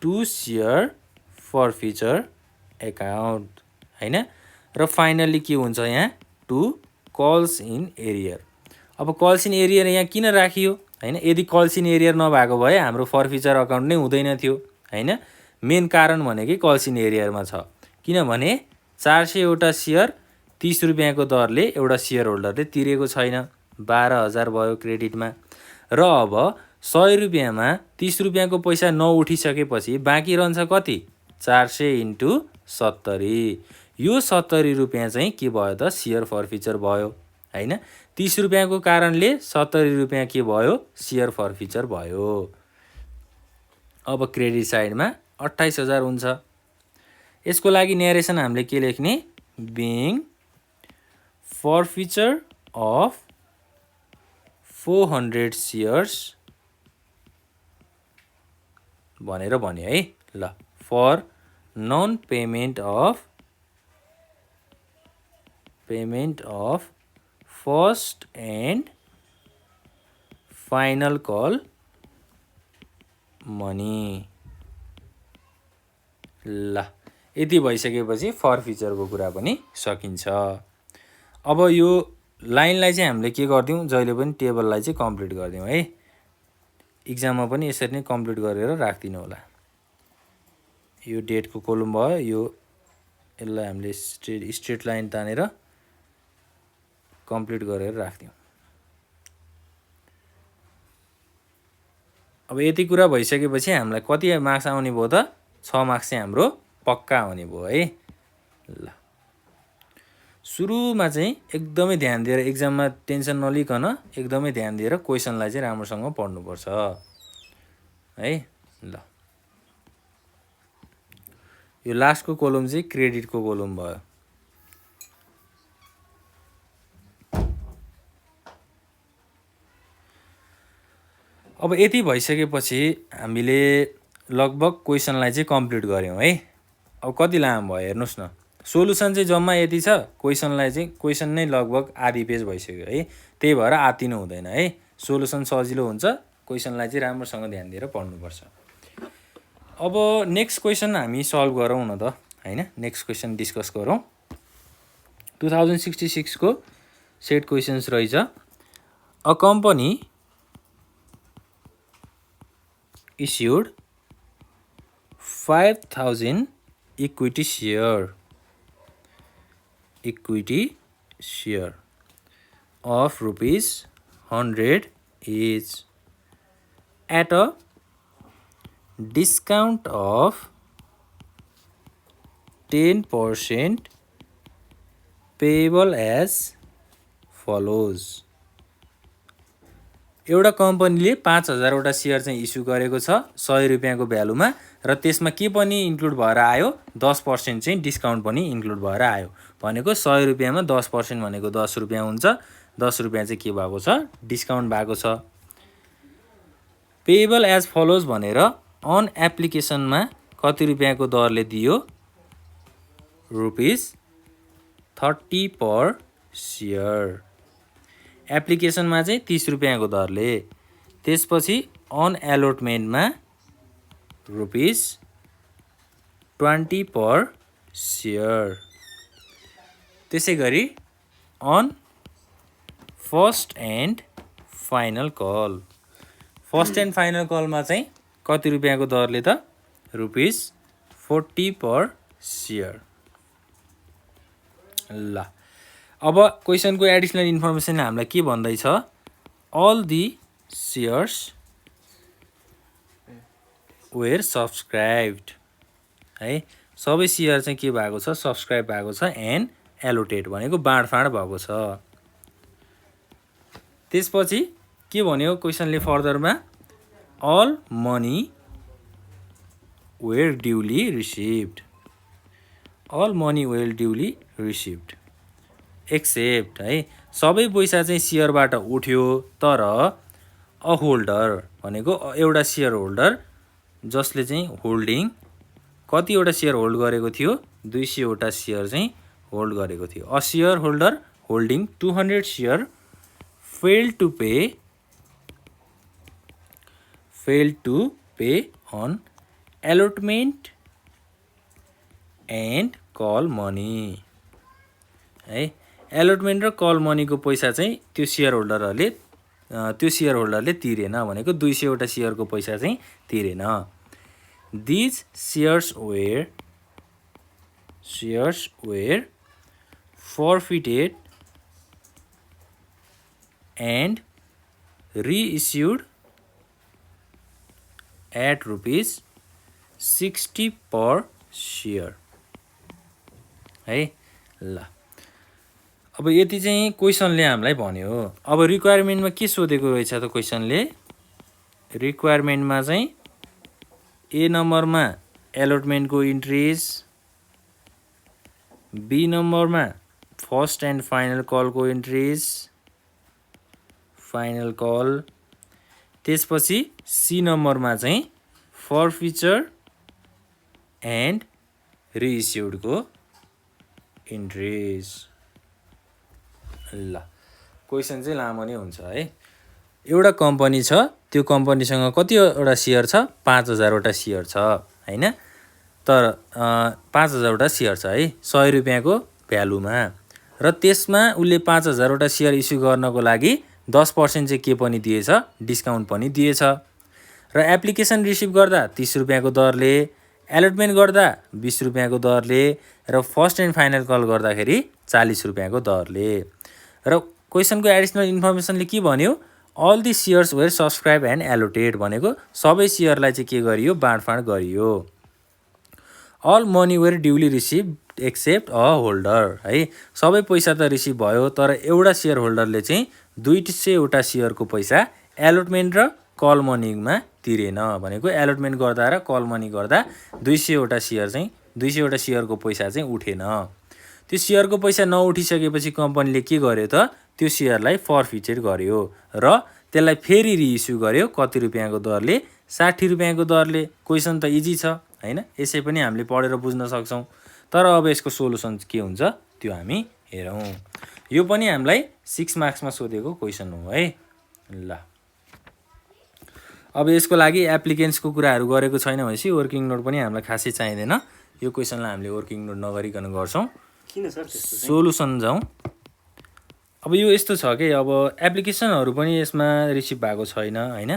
2 शेयर फर फिचर एकाउन्ट हैन। र फाइनल्ली के हुन्छ यहाँ, 2 कल्स इन एरियर। अब कल्स इन एरियर यहाँ किन राखियो हैन, यदि कल्स इन एरियर नभएको भए हाम्रो फर फिचर अकाउन्ट नै हुँदैन थियो हैन। मेन कारण भनेकै कल्स इन एरियरमा छ, किनभने 400 वटा शेयर 30 रुपियाँको दरले एउटा शेयर होल्डरले तिरेको छैन, 12,000 भयो क्रेडिटमा। र अब 100 रुपियाँमा 30 रुपियाँको पैसा नउठिसकेपछि बाँकी रहन्छ कति, 400 × 70। यो 70 रुपियाँ चाहिँ के भयो त, शेयर फर फिचर भयो हैन। 30 रुपियाँको कारणले 70 रुपियाँ के भयो, शेयर फर फिचर भयो। अब क्रेडिट साइडमा 28,000 हुन्छ। यसको लागि न्यारेसन हामीले के लेख्ने बिङ फरफिचर अफ 400 सेयर्स भनेर भन्यो है ल for non payment of first and final call money ल यति भइसकेपछि फरफिचरको कुरा पनि सकिन्छ। अब यो लाइनलाई चाहिँ हामीले के गर्दियौँ जहिले पनि टेबललाई चाहिँ कम्प्लिट गर्दियौँ है इक्जाममा पनि यसरी नै कम्प्लिट गरेर राख्दिनु होला। यो डेटको कोलम भयो यो यसलाई हामीले स्ट्रेट लाइन तानेर कम्प्लिट गरेर राख्दियौँ। अब यति कुरा भइसकेपछि हामीलाई कति मार्क्स आउने भयो त 6 मार्क्स चाहिँ हाम्रो पक्का आउने भयो है ल सुरुमा चाहिँ एकदमै ध्यान दिएर एक्जाममा टेन्सन नलिकन एकदमै ध्यान दिएर क्वेसनलाई चाहिँ राम्रोसँग पढ्नुपर्छ है ल यो लास्टको कोलम चाहिँ क्रेडिटको कोलम भयो। अब यति भइसकेपछि हामीले लगभग क्वेसनलाई चाहिँ कम्प्लिट गऱ्यौँ है। अब कति लामो भयो हेर्नुहोस् न सोलुसन चाहिँ जम्मा यति छ क्वेसनलाई चाहिँ क्वेसन नै लगभग आधी पेज भइसक्यो है त्यही भएर आत्तिनु हुँदैन है सोलुसन सजिलो हुन्छ क्वेसनलाई चाहिँ राम्रोसँग ध्यान दिएर पढ्नुपर्छ। अब नेक्स्ट क्वेसन हामी सल्भ गरौँ न त हैन नेक्स्ट क्वेसन डिस्कस गरौँ 2066 को सेट क्वेसन्स रहेछ। A company issued 5000 equity share of rupees 100 each at a discount of 10% payable as follows। एउटा कम्पनीले 5000 वटा सेयर चाहिँ इस्यु गरेको छ 100 रुपैयाँको भ्यालुमा र त्यसमा के पनि इन्क्लुड भएर आयो 10% चाहिँ डिस्काउन्ट पनि इन्क्लुड भएर आयो भनेको 100 रुपैयाँमा 10% भनेको 10 रुपैयाँ हुन्छ 10 रुपैयाँ चाहिँ के भएको छ डिस्काउन्ट भएको छ। पेएबल एज फलोज भनेर अन एप्लिकेसनमा कति रुपैयाँको दरले दियो ₹30 पर सेयर एप्लिकेसनमा चाहिँ 30 रुपैयाँको दरले त्यसपछि अन एलोटमेन्टमा ₹20 पर सेयर त्यसै गरी on first and final call first and final कलमा चाहिँ कति रुपैयाँको दरले त ₹40 पर सेयर ल अब क्वेसनको एडिसनल इन्फर्मेसन हामीलाई के भन्दैछ all the shares were subscribed है सबै सेयर चाहिँ के भएको छ सब्सक्राइब भएको छ एन्ड एलोटेड भनेको बाँडफाँड भएको छ। त्यसपछि के भन्यो क्वेसनले फर्दरमा all money were duly received all money were duly received except है सबै पैसा चाहिँ सेयरबाट उठ्यो तर अ होल्डर भनेको एउटा सेयर होल्डर जसले चाहिँ होल्डिङ कतिवटा सेयर होल्ड गरेको थियो 200 वटा सेयर चाहिँ होल्ड गरेको थियो। A share holder holding 200 share failed to pay on allotment and call money है एलोटमेन्ट र कल मनीको पैसा चाहिँ त्यो सेयर होल्डरले तिरेन भनेको 200 वटा सेयरको पैसा चाहिँ तिरेन। These shares were forfeited and reissued at ₹60 per share है ल अब यति चाहिँ क्वेसनले हामीलाई भन्यो। अब रिक्वायरमेन्टमा के सोधेको रहेछ त क्वेसनले रिक्वायरमेन्टमा चाहिँ ए नम्बरमा एलोटमेन्टको इन्ट्रिज बी नम्बरमा फर्स्ट एन्ड फाइनल कलको इन्ट्रिज, फाइनल कल। त्यसपछि सी नम्बरमा चाहिँ फरफिचर एन्ड रिइस्युडको इन्ट्रिज। ल क्वेसन चाहिँ लामो नै हुन्छ है। एउटा कम्पनी छ, त्यो कम्पनीसँग कतिवटा सेयर छ? 5000वटा सेयर छ हैन। तर 5000वटा सेयर छ है 100 रुपियाँको भ्यालुमा, र त्यसमा उसले 5000वटा सेयर इस्यु गर्नको लागि 10% चाहिँ के पनि दिएछ? डिस्काउन्ट पनि दिएछ। र एप्लिकेसन रिसिभ गर्दा 30 रुपियाँको दरले, एलोटमेन्ट गर्दा 20 रुपियाँको दरले, र फर्स्ट एन्ड फाइनल कल गर्दाखेरि 40 रुपियाँको दरले। र क्वेसनको एडिसनल इन्फर्मेसनले के भन्यो? All the shares were subscribe and allotted भनेको सबै सेयरलाई चाहिँ के गरियो? बाँडफाँड गरियो। All money were duly receive except a holder है, सबै पैसा त रिसिभ भयो, तर एउटा सेयर होल्डरले चाहिँ 200वटा सेयरको पैसा एलोटमेन्ट र कल मनीमा तिरेन भनेको एलोटमेन्ट गर्दा र कल मनी गर्दा 200वटा सेयर चाहिँ 200वटा सेयरको पैसा चाहिँ उठेन। त्यो सेयरको पैसा नउठिसकेपछि कम्पनीले के गर्यो त? त्यो सेयरलाई फरफिचर गर्यो र त्यसलाई फेरि रिइस्यु गर्यो। कति रुपियाँको दरले? 60 रुपियाँको दरले। क्वेसन त इजी छ हैन, यसै पनि हामीले पढेर बुझ्न सक्छौँ। तर अब यसको सोलुसन के हुन्छ त्यो हामी हेरौँ। यो पनि हामीलाई 6 मार्क्समा सोधेको क्वेसन हो है। ल अब यसको लागि एप्लिकेन्ट्सको कुराहरू गरेको छैन भनेपछि वर्किङ नोट पनि हामीलाई खासै चाहिँदैन। यो क्वेसनलाई हामीले वर्किङ नोट नगरिकन गर्छौँ। किन सर त्यस्तो? सोलुसन जाउँ। अब यो यस्तो छ कि अब एप्लिकेसनहरू पनि यसमा रिसिभ भएको छैन हैन।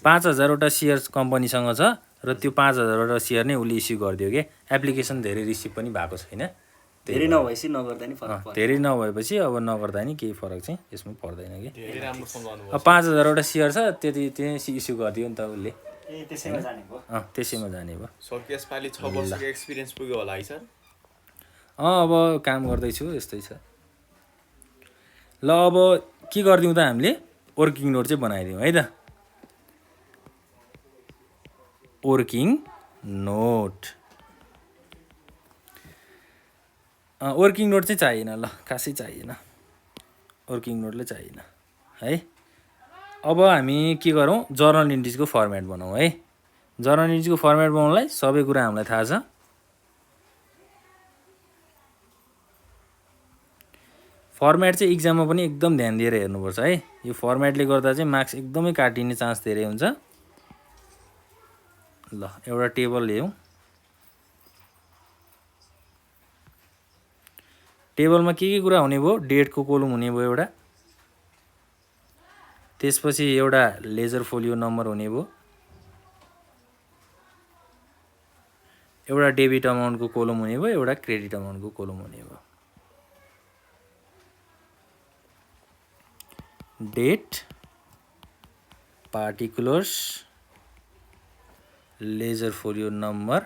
5000वटा सेयर्स कम्पनीसँग छ र त्यो 5000वटा सेयर नै उसले इस्यु गरिदियो कि एप्लिकेसन धेरै रिसिभ पनि भएको छैन। धेरै नभएपछि नगर्दा नि फरक पर्छ। धेरै नभएपछि अब नगर्दा नि केही फरक चाहिँ यसमा पर्दैन कि। धेरै राम्रोसँग गर्नुभयो। अब 5000वटा सेयर छ त्यही इस्यु गरिदियो नि त उसले। ए त्यसैमा जाने भयो। त्यसैमा जाने भयो। सर यसपालि 6 वर्षको एक्सपिरियन्स पुग्यो होला है सर? अब काम गर्दैछु यस्तै छ। ल अब के गरिदिउँ त हामीले? वर्किङ नोट चाहिँ बनाइदिउँ है त। वर्किङ नोट वर्किङ नोट चाहिँ चाहिएन, ल खासै चाहिएन, वर्किङ नोटले चाहिएन है। अब हामी के गरौँ? जर्नल इन्ट्रिजको फर्मेट बनाऊँ है। जर्नल इन्ट्रिजको फर्मेट बनाउनलाई सबै कुरा हामीलाई थाहा छ। फर्मेट चाहिँ इक्जाममा पनि एकदम ध्यान दिएर हेर्नुपर्छ है। यो फर्मेटले गर्दा चाहिँ मार्क्स एकदमै काटिने चान्स धेरै हुन्छ। ल एउटा टेबल ल्याउँ। टेबलमा के कुरा हुने भयो? डेटको कोलम हुने भयो एउटा, त्यसपछि एउटा लेजर फोलियो नम्बर हुने भयो, एउटा डेबिट अमाउन्टको कोलम हुने भयो, एउटा क्रेडिट अमाउन्टको कोलम हुने भयो। Date, particulars, ledger folio number,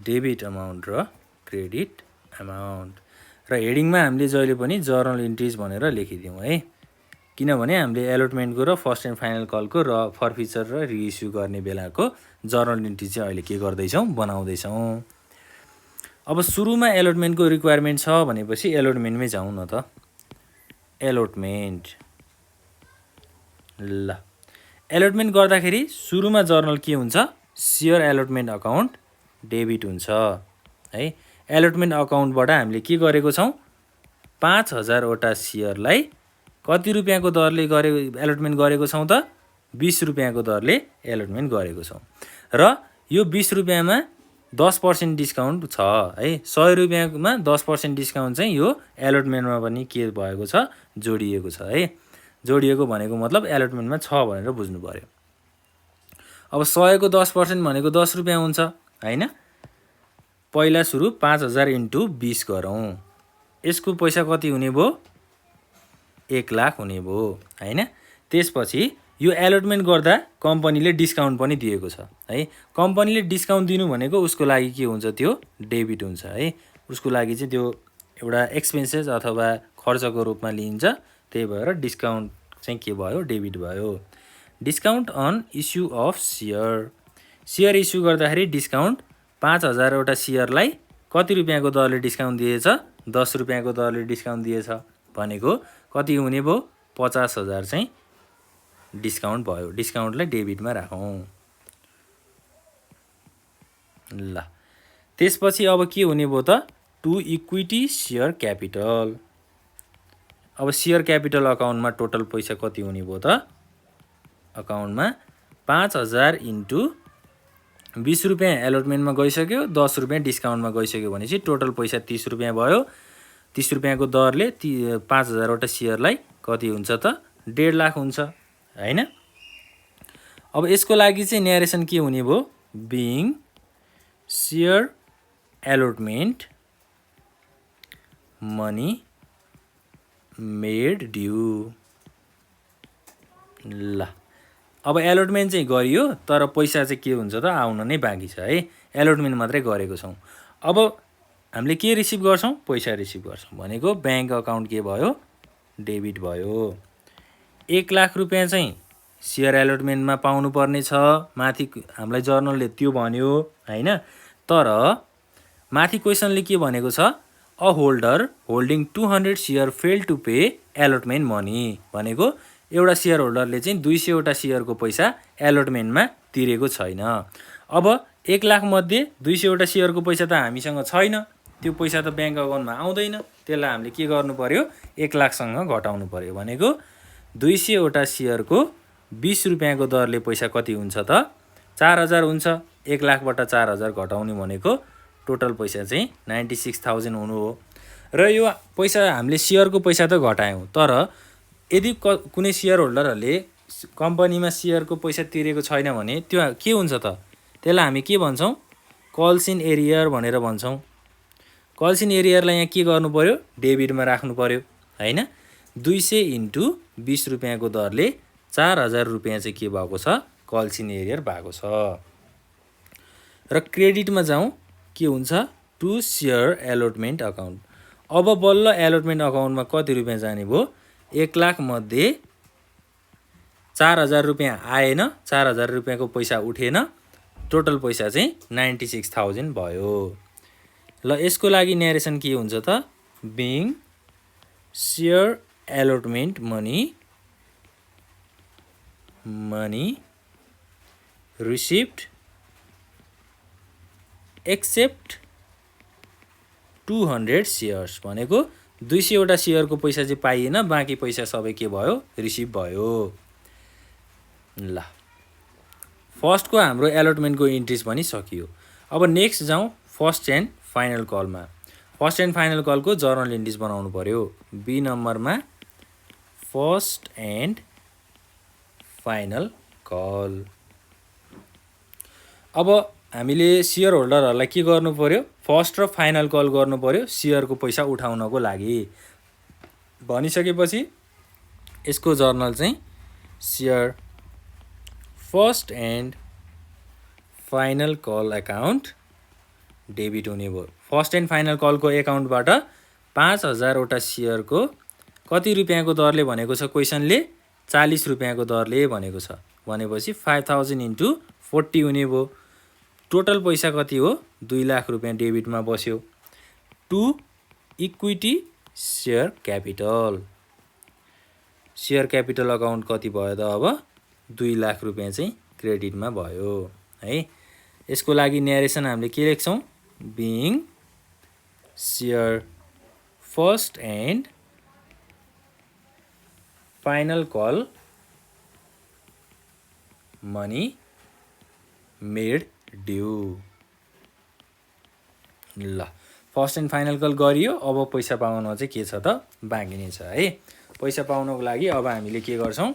debit amount र क्रेडिट अमाउन्ट। र हेडिङमा हामीले जहिले पनि जर्नल इन्ट्रिज भनेर लेखिदिउँ है, किनभने हामीले एलोटमेन्टको र फर्स्ट एन्ड फाइनल कलको र फरफिचर र रिइस्यु गर्ने बेलाको जर्नल इन्ट्री चाहिँ अहिले के गर्दैछौँ? बनाउँदैछौँ। अब सुरुमा एलोटमेन्टको रिक्वायरमेन्ट छ भनेपछि एलोटमेन्टमै जाउँ न त। एलोटमेन्ट। ल एलोटमेन्ट गर्दाखेरि सुरुमा जर्नल के हुन्छ? सेयर एलोटमेन्ट अकाउन्ट डेबिट हुन्छ है। एलोटमेन्ट अकाउन्टबाट हामीले के गरेको छौँ? 5000वटा सेयरलाई कति रुपियाँको दरले एलोटमेन्ट गरेको छौँ त? 20 रुपियाँको दरले एलोटमेन्ट गरेको छौँ। र यो 20 रुपियाँमा 10% डिस्काउन्ट छ है। 100 रुपियाँमा 10% डिस्काउन्ट चाहिँ यो एलोटमेन्टमा पनि के भएको छ? जोडिएको छ है। जोडिएको भनेको मतलब एलोटमेन्टमा छ भनेर बुझ्नु पर्यो। अब 100को 10% भनेको 10 रुपियाँ हुन्छ हैन। पहिला सुरु 5000 × 20 गरौँ। यसको पैसा कति हुने भयो? 1 लाख हुने भयो हैन। त्यसपछि यो एलोटमेन्ट गर्दा कम्पनीले डिस्काउन्ट पनि दिएको छ है। कम्पनीले डिस्काउन्ट दिनु भनेको उसको लागि के हुन्छ? त्यो डेबिट हुन्छ है। उसको लागि चाहिँ त्यो एउटा एक्सपेन्सेस अथवा खर्चको रूपमा लिइन्छ। त्यही भएर डिस्काउन्ट चाहिँ के भयो? डेबिट भयो। Discount on issue of share. Share issue गर्दाखेरि डिस्काउन्ट 5000वटा सेयरलाई कति रुपियाँको दरले डिस्काउन्ट दिएछ 10 रुपियाँको दरले डिस्काउन्ट दिएछ भनेको कति हुने भयो 50,000 चाहिँ डिस्काउन्ट भयो डिस्काउन्टलाई डेबिटमा राखौँ ल त्यसपछि अब के हुने भयो त टु इक्विटी सेयर क्यापिटल अब सेयर क्यापिटल अकाउन्टमा टोटल पैसा कति हुने भयो त अकाउन्टमा 5,000 इन्टु 20 रुपियाँ एलोटमेन्टमा गइसक्यो 10 रुपियाँ डिस्काउन्टमा गइसक्यो भनेपछि टोटल पैसा 30 रुपियाँ भयो 30 रुपियाँको दरले 5,000 वटा सेयरलाई कति हुन्छ त 1.5 लाख हुन्छ हैन अब यसको लागि चाहिँ न्यारेसन के हुने भयो being share allotment money made due ल अब एलोटमेन्ट चाहिँ गरियो तर पैसा चाहिँ के हुन्छ त आउन नै बाँकी छ है एलोटमेन्ट मात्रै गरेको छौँ अब हामीले के रिसिभ गर्छौँ पैसा रिसिभ गर्छौँ भनेको ब्याङ्क अकाउन्ट के भयो डेबिट भयो 1 लाख रुपियाँ चाहिँ सेयर एलोटमेन्टमा पाउनुपर्ने छ माथि हामीलाई जर्नलले त्यो भन्यो हैन तर माथि क्वेसनले के भनेको छ a holder holding 200 share fail to pay allotment money भनेको एउटा सेयर होल्डरले चाहिँ 200 वटा सेयरको पैसा एलोटमेन्टमा तिरेको छैन अब 1 लाख मध्ये 200 वटा सेयरको पैसा त हामीसँग छैन त्यो पैसा त ब्याङ्क अकाउन्टमा आउँदैन त्यसलाई हामीले के गर्नु पर्यो 1 लाखसँग घटाउनु पर्यो भनेको 200 वटा सेयरको 20 रुपियाँको दरले पैसा कति हुन्छ त 4,000 हुन्छ 1 लाखबाट 4,000 घटाउने भनेको टोटल पैसा चाहिँ 96,000 हुनु हो र यो पैसा हामीले सेयरको पैसा त घटायौँ तर यदि कुनै सेयर होल्डरहरूले कम्पनीमा सेयरको पैसा तिरेको छैन भने त्यो के हुन्छ त त्यसलाई हामी के भन्छौँ कल्स इन एरियर भनेर भन्छौँ कल्स इन एरियरलाई यहाँ के गर्नु पर्यो डेबिटमा राख्नु पर्यो हैन 200 इन्टु 20 रुपियाँको दरले 4,000 रुपियाँ चाहिँ के भएको छ कल्स इन एरियर भएको छ र क्रेडिटमा जाउँ के हुन्छ टु सेयर एलोटमेन्ट अकाउन्ट अब बल्ल एलोटमेन्ट अकाउन्टमा कति रुपियाँ जाने भयो 1 लाख मध्ये 4,000 रुपियाँ आएन 4,000 रुपियाँको पैसा उठेन टोटल पैसा चाहिँ 96,000 भयो ल यसको लागि न्यारेसन के हुन्छ त being share allotment money receipt except 200 shares भनेको 200 वटा सेयरको पैसा चाहिँ पाइएन बाँकी पैसा सबै के भयो रिसिभ भयो ल फर्स्टको हाम्रो एलोटमेन्टको इन्ट्रिज पनि सकियो अब नेक्स्ट जाउँ फर्स्ट एन्ड फाइनल कलमा फर्स्ट एन्ड फाइनल कलको जर्नल इन्ट्रिज बनाउनु पर्यो बी नम्बरमा फर्स्ट एन्ड फाइनल कल अब हामीले सेयर होल्डरहरूलाई के गर्नु पर्यो फर्स्ट र फाइनल कल गर्नु पर्यो सेयरको पैसा उठाउनको लागि भनिसकेपछि यसको जर्नल चाहिँ share first and final call account debit हुने भयो फर्स्ट एन्ड फाइनल कलको एकाउन्टबाट 5,000 वटा सेयरको कति रुपियाँको दरले भनेको छ क्वेसनले 40 रुपियाँको दरले भनेको छ भनेपछि 5,000 इन्टु 40 हुने भयो टोटल पैसा कति हो 2 लाख रुपियाँ डेबिटमा बस्यो to equity share capital account कति भयो त अब 2 लाख रुपियाँ चाहिँ क्रेडिटमा भयो है यसको लागि न्यारेसन हामीले के लेख्छौँ being share first and final call money made due ल फर्स्ट एन्ड फाइनल कल गरियो अब पैसा पाउन चाहिँ के छ त बाँकी नै छ है पैसा पाउनको लागि अब हामीले के गर्छौँ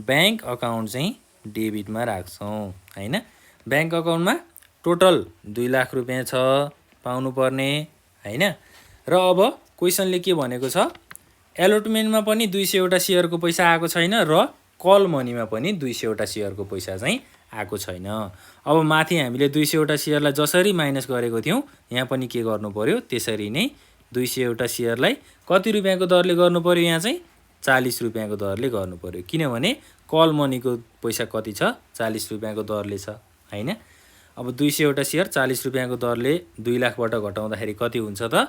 ब्याङ्क अकाउन्ट चाहिँ डेबिटमा राख्छौँ हैन ब्याङ्क अकाउन्टमा टोटल 2 लाख रुपियाँ छ पाउनुपर्ने हैन र अब क्वेसनले के भनेको छ एलोटमेन्टमा पनि 200 वटा सेयरको पैसा आएको छैन र कल मनीमा पनि 200 वटा सेयरको पैसा चाहिँ आएको छैन अब माथि हामीले 200 वटा सेयरलाई जसरी माइनस गरेको थियौँ यहाँ पनि के गर्नु पर्यो त्यसरी नै 200 वटा सेयरलाई कति रुपियाँको दरले गर्नु पर्यो यहाँ चाहिँ 40 रुपियाँको दरले गर्नु पर्यो किनभने कल मनीको पैसा कति छ 40 रुपियाँको दरले छ हैन अब 200वटा सेयर 40 रुपियाँको दरले 2 लाखबाट घटाउँदाखेरि कति हुन्छ त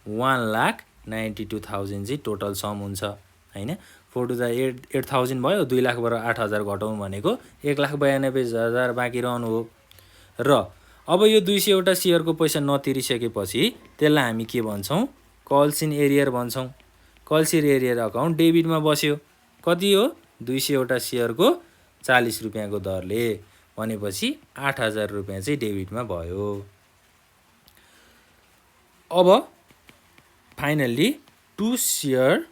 1,92,000 चाहिँ टोटल सम हुन्छ हैन 4 to the 8,000 भयो 2 लाखबाट 8,000 घटाउँ भनेको 1,92,000 बाँकी रहनु हो र अब यो 200वटा सेयरको पैसा नतिरिसकेपछि त्यसलाई हामी के भन्छौँ कल्स इन एरियर भन्छौँ कल्स इन एरियर अकाउन्ट डेबिटमा बस्यो कति हो 200वटा सेयरको 40 रुपियाँको दरले भनेपछि 8,000 रुपियाँ चाहिँ डेबिटमा भयो अब finally to share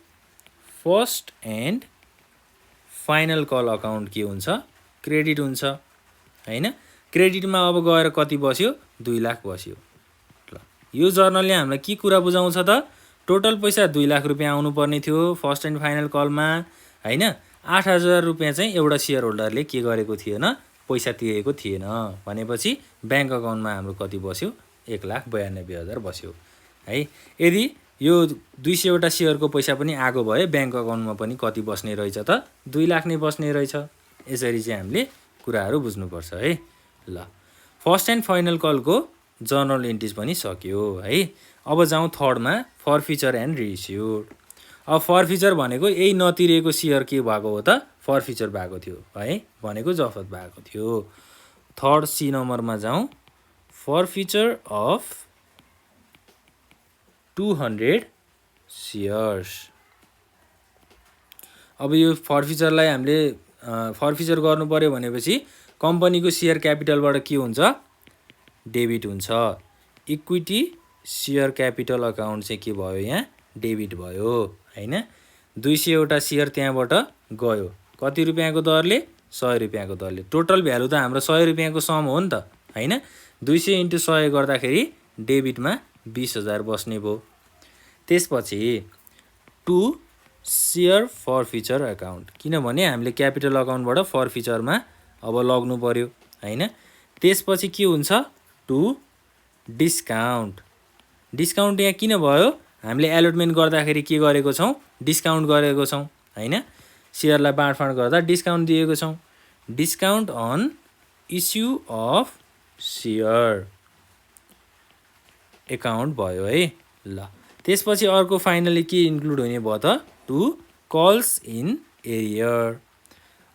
first and final call account के हुन्छ क्रेडिट हुन्छ हैन क्रेडिटमा अब गएर कति बस्यो 2 लाख बस्यो ल यो जर्नलले हामीलाई के कुरा बुझाउँछ त टोटल पैसा 2 लाख रुपियाँ आउनुपर्ने थियो फर्स्ट एन्ड फाइनल कलमा हैन 8,000 रुपियाँ चाहिँ एउटा सेयर होल्डरले के गरेको थिएन पैसा तिरेको थिएन भनेपछि ब्याङ्क अकाउन्टमा हाम्रो कति बस्यो 1,92,000 बस्यो है यदि यो 200वटा सेयरको पैसा पनि आगो भए ब्याङ्क अकाउन्टमा पनि कति बस्ने रहेछ त 2 लाख नै बस्ने रहेछ यसरी चाहिँ हामीले कुराहरू बुझ्नुपर्छ है ल फर्स्ट एन्ड फाइनल कलको जर्नल एन्ट्रिज पनि सक्यो है अब जाउँ थर्डमा फरफिचर एन्ड रिइस्युड अब फरफिचर भनेको यही नतिरेको सेयर के भएको हो त फरफिचर भएको थियो है भनेको जफत भएको थियो थर्ड सी नम्बरमा जाउँ फरफिचर अफ 200 सेयर्स अब यो फरफिचरलाई हामीले फरफिचर गर्नु पर्यो भनेपछि कम्पनीको सेयर क्यापिटलबाट के हुन्छ डेबिट हुन्छ इक्विटी सेयर क्यापिटल अकाउन्ट चाहिँ के भयो यहाँ डेबिट भयो हैन 200वटा सेयर त्यहाँबाट गयो कति रुपियाँको दरले 100 रुपियाँको दरले टोटल भ्यालु त हाम्रो 100 रुपियाँको सम हो नि त हैन 200 × 100 गर्दाखेरि डेबिटमा 20,000 बस्ने भयो त्यसपछि टु सेयर फरफिचर अकाउन्ट किनभने हामीले क्यापिटल अकाउन्टबाट फरफिचरमा अब लग्नु पर्यो हैन त्यसपछि के हुन्छ टु डिस्काउन्ट डिस्काउन्ट यहाँ किन भयो हामीले एलोटमेन्ट गर्दाखेरि के गरेको छौँ डिस्काउन्ट गरेको छौँ हैन सेयरलाई बाँडफाँड गर्दा डिस्काउन्ट दिएको छौँ discount on issue of share account भयो है ल त्यसपछि अर्को फाइनली के इन्क्लुड हुने भयो त टु कल्स इन एरियर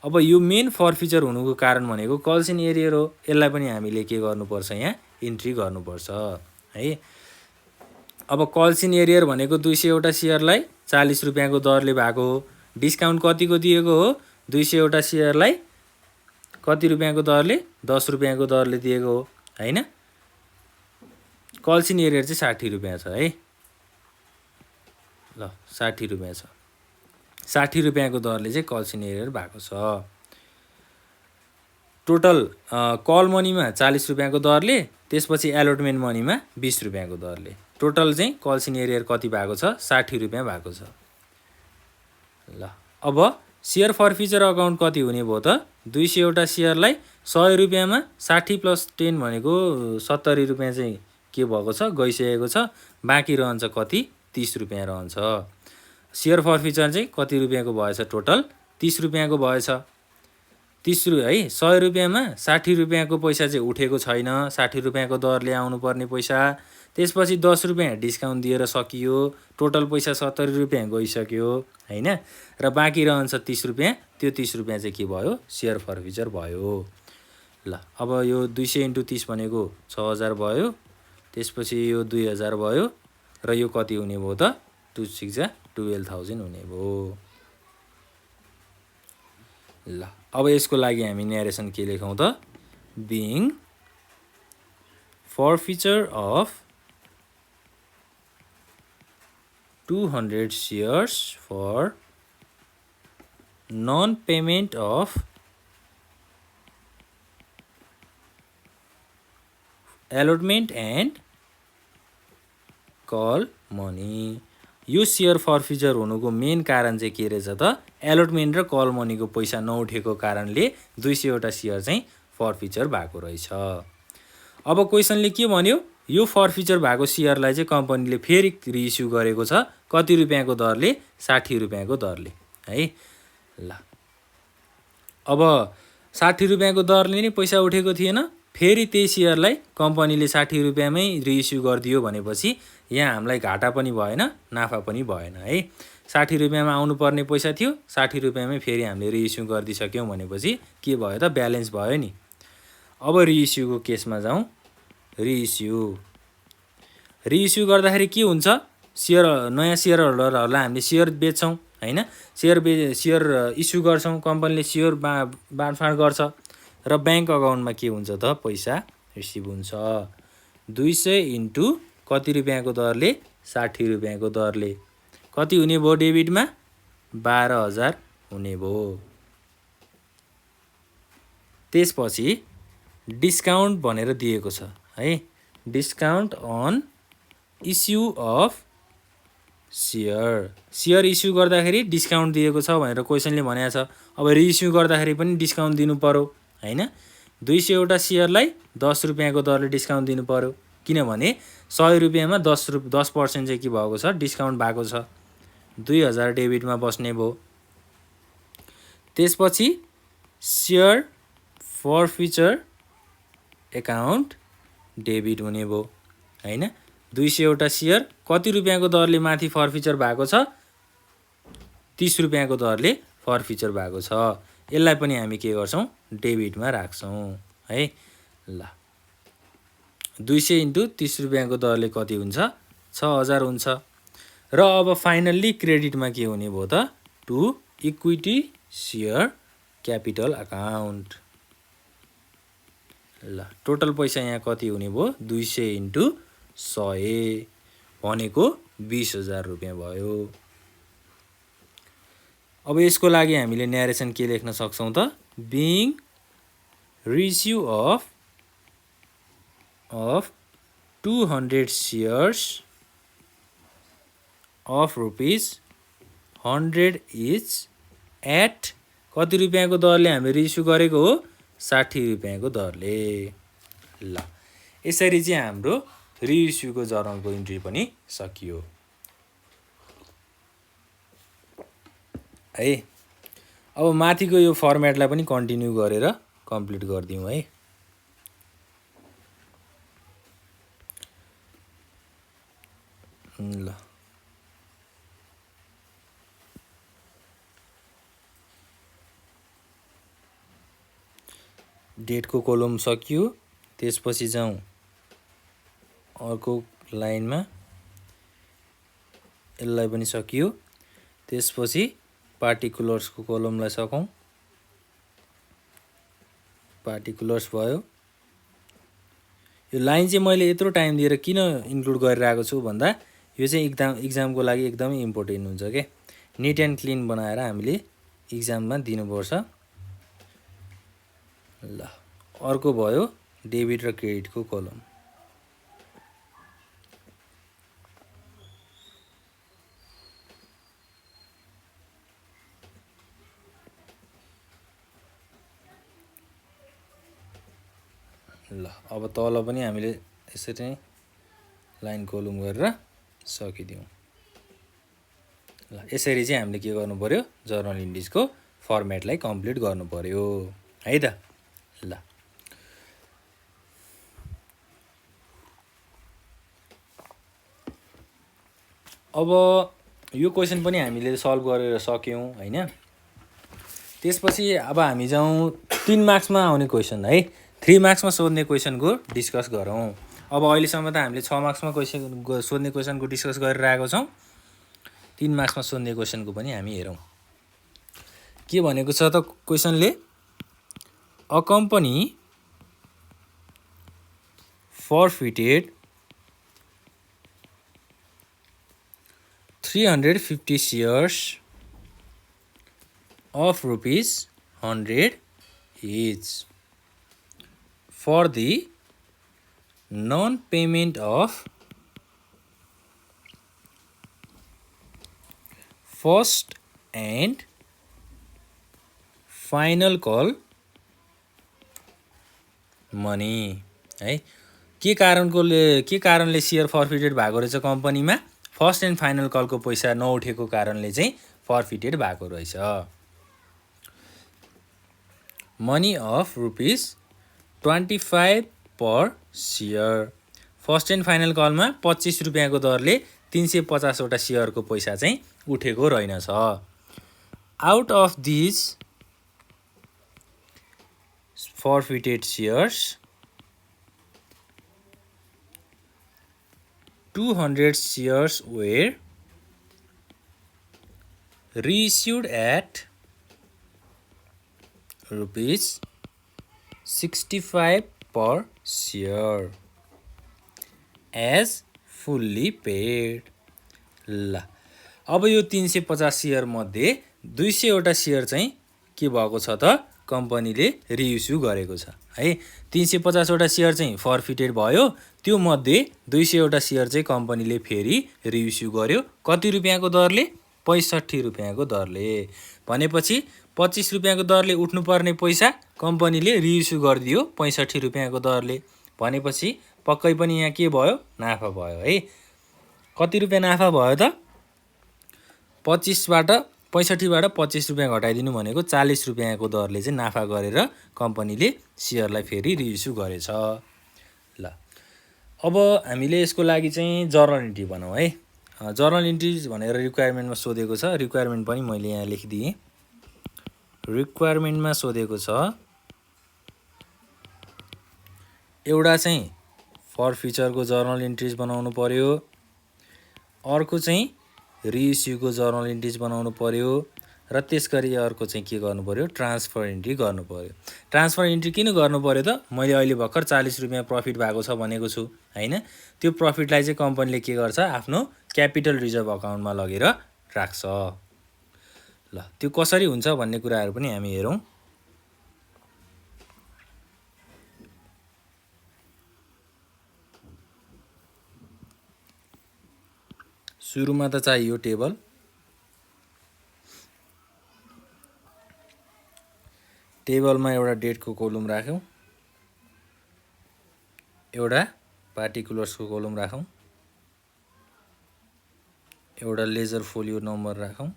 अब यो मेन फरफिचर हुनुको कारण भनेको कल्स इन एरियर हो यसलाई पनि हामीले के गर्नुपर्छ यहाँ इन्ट्री गर्नुपर्छ है अब कल्स इन एरियर भनेको 200वटा सेयरलाई 40 रुपियाँको दरले भएको हो डिस्काउन्ट कतिको दिएको हो 200वटा सेयरलाई कति रुपियाँको दरले 10 रुपियाँको दरले दिएको हो हैन कल्स इन एरियर चाहिँ 60 रुपियाँ छ है ल 60 रुपियाँ छ 60 रुपियाँको दरले चाहिँ कल्स इन एरियर भएको छ टोटल कल मनीमा 40 रुपियाँको दरले त्यसपछि एलोटमेन्ट मनीमा 20 रुपियाँको दरले टोटल चाहिँ कल्स इन एरियर कति भएको छ 60 रुपियाँ भएको छ ल अब सेयर फरफिचर अकाउन्ट कति हुने भयो त 200वटा सेयरलाई 100 रुपियाँमा 60 + 10 भनेको 70 रुपियाँ चाहिँ के भएको छ गइसकेको छ बाँकी रहन्छ कति 30 रुपियाँ रहन्छ सेयर फरफिचर चाहिँ कति रुपियाँको भएछ टोटल 30 रुपियाँको भएछ 30 है 100 रुपियाँमा 60 रुपियाँको पैसा चाहिँ उठेको छैन 60 रुपियाँको दरले आउनुपर्ने पैसा त्यसपछि 10 रुपियाँ डिस्काउन्ट दिएर सकियो टोटल पैसा 70 रुपियाँ गइसक्यो हैन र बाँकी रहन्छ 30 रुपियाँ त्यो 30 रुपियाँ चाहिँ के भयो सेयर फरफिचर भयो ल अब यो 200 × 30 भनेको 6,000 भयो त्यसपछि यो 2,000 भयो र यो कति हुने भयो त 2 6 जा 12,000 हुने भयो ल अब यसको लागि हामी न्यारेसन के लेखौँ त being forfeiture of 200 shares for non-payment of allotment and call money यो सेयर फरफिचर हुनुको मेन कारण चाहिँ के रहेछ त एलोटमेन्ट र कल मनीको पैसा नउठेको कारणले 200वटा सेयर चाहिँ फरफिचर भएको रहेछ अब क्वेशनले के भन्यो यो फरफिचर भएको सेयरलाई चाहिँ कम्पनीले फेरि रिइस्यु गरेको छ कति रुपियाँको दरले 60 रुपियाँको दरले है ल अब 60 रुपियाँको दरले नै पैसा उठेको थिएन फेरि त्यही सेयरलाई कम्पनीले 60 रुपियाँमै रिइस्यु गरिदियो भनेपछि यहाँ हामीलाई घाटा पनि भएन नाफा पनि भएन है। 60 रुपियाँमा आउनुपर्ने पैसा थियो, 60 रुपियाँमै फेरि हामीले रिइस्यु गरिदिइसक्यौँ भनेपछि के भयो त, ब्यालेन्स भयो नि। अब रिइस्युको केसमा जाउँ। रिइस्यु गर्दाखेरि के हुन्छ, नयाँ सेयर होल्डरहरूलाई हामीले सेयर बेच्छौँ हैन, सेयर इस्यु गर्छौँ, कम्पनीले सेयर बाँडफाँड गर्छ र ब्याङ्क अकाउन्टमा के हुन्छ त, पैसा रिसिभ हुन्छ। 200 इन्टु कति रुपियाँको दरले, 60 रुपियाँको दरले कति हुने भयो डेबिटमा, 12,000 हुने भयो। त्यसपछि डिस्काउन्ट भनेर दिएको छ है, discount on issue of share issue गर्दाखेरि डिस्काउन्ट दिएको छ भनेर क्वेसनले भनेको छ। अब रिइस्यु गर्दाखेरि पनि डिस्काउन्ट दिनु पर्यो हैन। 200 वटा सेयरलाई 10 रुपियाँको दरले डिस्काउन्ट दिनु पर्यो, किनभने 100 रुपियाँमा 10% चाहिँ के भएको छ, डिस्काउन्ट भएको छ। 2,000 डेबिटमा बस्ने भयो। त्यसपछि सेयर फरफिचर एकाउन्ट डेबिट हुने भयो हैन। 200 वटा सेयर कति रुपियाँको दरले माथि फरफिचर भएको छ, 30 रुपियाँको दरले फरफिचर भएको छ। यसलाई पनि हामी के गर्छौँ, डेबिटमा राख्छौँ है। ल 200 इन्टु 30 रुपियाँको दरले कति हुन्छ, 6,000 हुन्छ। र अब फाइनल्ली क्रेडिटमा के हुने भयो त, to equity share capital account. ल टोटल पैसा यहाँ कति हुने भयो, 200 इन्टु 100 भनेको 20,000 रुपियाँ भयो। अब यसको लागि हामीले न्यारेसन के लेख्न सक्छौँ त, being reissue of 200 shares of ₹100 each at कति रुपियाँको दरले हामीले रिइस्यु गरेको हो, 60 रुपियाँको दरले। ल यसरी चाहिँ हाम्रो रिइस्युको जर्नलको इन्ट्री पनि सकियो है। अब माथिको यो फर्मेटलाई पनि कन्टिन्यू गरेर कम्प्लिट गरिदिउँ है। ल डेटको कोलम सकियो। त्यसपछि जाउँ अर्को लाइनमा, यसलाई पनि सकियो। त्यसपछि पार्टिकुलर्सको कोलमलाई सकौँ, पार्टिकुलर्स भयो। यो लाइन चाहिँ मैले यत्रो टाइम दिएर किन इन्क्लुड गरिरहेको छु भन्दा, यो चाहिँ इक्जामको लागि एकदमै इम्पोर्टेन्ट हुन्छ के। निट एन्ड क्लिन बनाएर हामीले इक्जाममा दिनुपर्छ। ल अर्को भयो डेबिट र क्रेडिटको कोलम। ल अब तल पनि हामीले यसरी लाइन कोलम गरेर सकिदिउँ। ल यसरी चाहिँ हामीले के गर्नु पर्यो, जर्नल इन्ट्रिजको फर्मेटलाई कम्प्लिट गर्नु पर्यो है त। ल अब यो क्वेसन पनि हामीले सल्भ गरेर सक्यौँ हैन। त्यसपछि अब हामी जाउँ 3 मार्क्समा आउने क्वेसन है। 3 मार्क्समा सोध्ने क्वेसनको डिस्कस गरौँ। अब अहिलेसम्म त हामीले 6 मार्क्समा सोध्ने क्वेसनको डिस्कस गरिरहेको छौँ। 3 मार्क्समा सोध्ने क्वेसनको पनि हामी हेरौँ। के भनेको छ त क्वेसनले, a company forfeited 350 shares of ₹100 each for the non-payment of first and final call money है। के कारणले सेयर फर्फिटेड भएको रहेछ कम्पनीमा, फर्स्ट एन्ड फाइनल कलको पैसा नउठेको कारणले चाहिँ फर्फिटेड भएको रहेछ। Money of 25 per share. First and final कलमा 25 रुपियाँको दरले 350 वटा सेयरको पैसा चाहिँ उठेको रहेनछ। Out of these forfeited shares 200 shares were reissued at rupees 65 per share as fully paid। ल अब यो 350 सेयर मध्ये 200 वटा सेयर चाहिँ के भएको छ त कम्पनीले रिइस्यु गरेको छ है। 350 वटा सेयर चाहिँ फर्फिटेड भयो, त्यो मध्ये 200 वटा सेयर चाहिँ कम्पनीले फेरि रिइस्यु गर्यो। कति रुपियाँको दरले? 65 रुपियाँको दरले। भनेपछि 25 रुपियाँको दरले उठ्नुपर्ने पैसा कम्पनीले रिइस्यु गरिदियो 65 रुपियाँको दरले। भनेपछि पक्कै पनि यहाँ के भयो? नाफा भयो है। कति रुपियाँ नाफा भयो त? 65 बाट 25 रुपियाँ घटाइदिनु भनेको 40 रुपियाँको दरले चाहिँ नाफा गरेर कम्पनीले सेयरलाई फेरि रिइस्यु गरेछ। ल अब हामीले यसको लागि चाहिँ जर्नल इन्ट्री बनाऊ है। जर्नल इन्ट्रिज भनेर रिक्वायरमेन्टमा सोधेको छ। रिक्वायरमेन्ट पनि मैले यहाँ लेखिदिएँ। रिक्वायरमेन्टमा सोधेको छ एउटा चाहिँ फर्फिचरको जर्नल इन्ट्रिज बनाउनु पर्यो, अर्को चाहिँ रिइस्युको जर्नल इन्ट्रिज बनाउनु पर्यो, र त्यसगरी अर्को चाहिँ के गर्नु पर्यो? ट्रान्सफर इन्ट्री गर्नु पर्यो। ट्रान्सफर इन्ट्री किन गर्नु पर्यो त? मैले अहिले भर्खर 40 रुपियाँ प्रफिट भएको छ भनेको छु हैन। त्यो प्रफिटलाई चाहिँ कम्पनीले के गर्छ? आफ्नो क्यापिटल रिजर्भ अकाउन्टमा लगेर राख्छ। ल त्यो कसरी हुन्छ भन्ने कुराहरू पनि हामी हेरौँ। सुरुमा त चाहियो टेबल। टेबलमा एउटा डेटको कोलम राखौँ, एउटा पार्टिकुलर्सको कोलम राखौँ, एउटा लेजर फोलियो नम्बर राखौँ,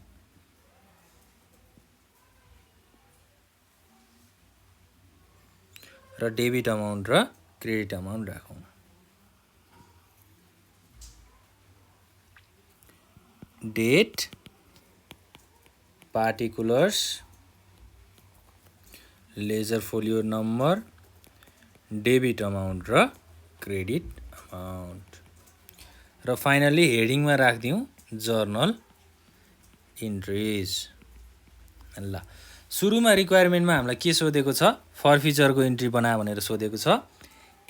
र डेबिट अमाउन्ट र क्रेडिट अमाउन्ट राखौँ। Date, particulars, ledger folio number, debit amount र क्रेडिट अमाउन्ट, र फाइनली हेडिङमा राखिदिउँ जर्नल इन्ट्रिज। ल सुरुमा रिक्वायरमेन्टमा हामीलाई के सोधेको छ? फर्फिचरको इन्ट्री बना भनेर सोधेको छ।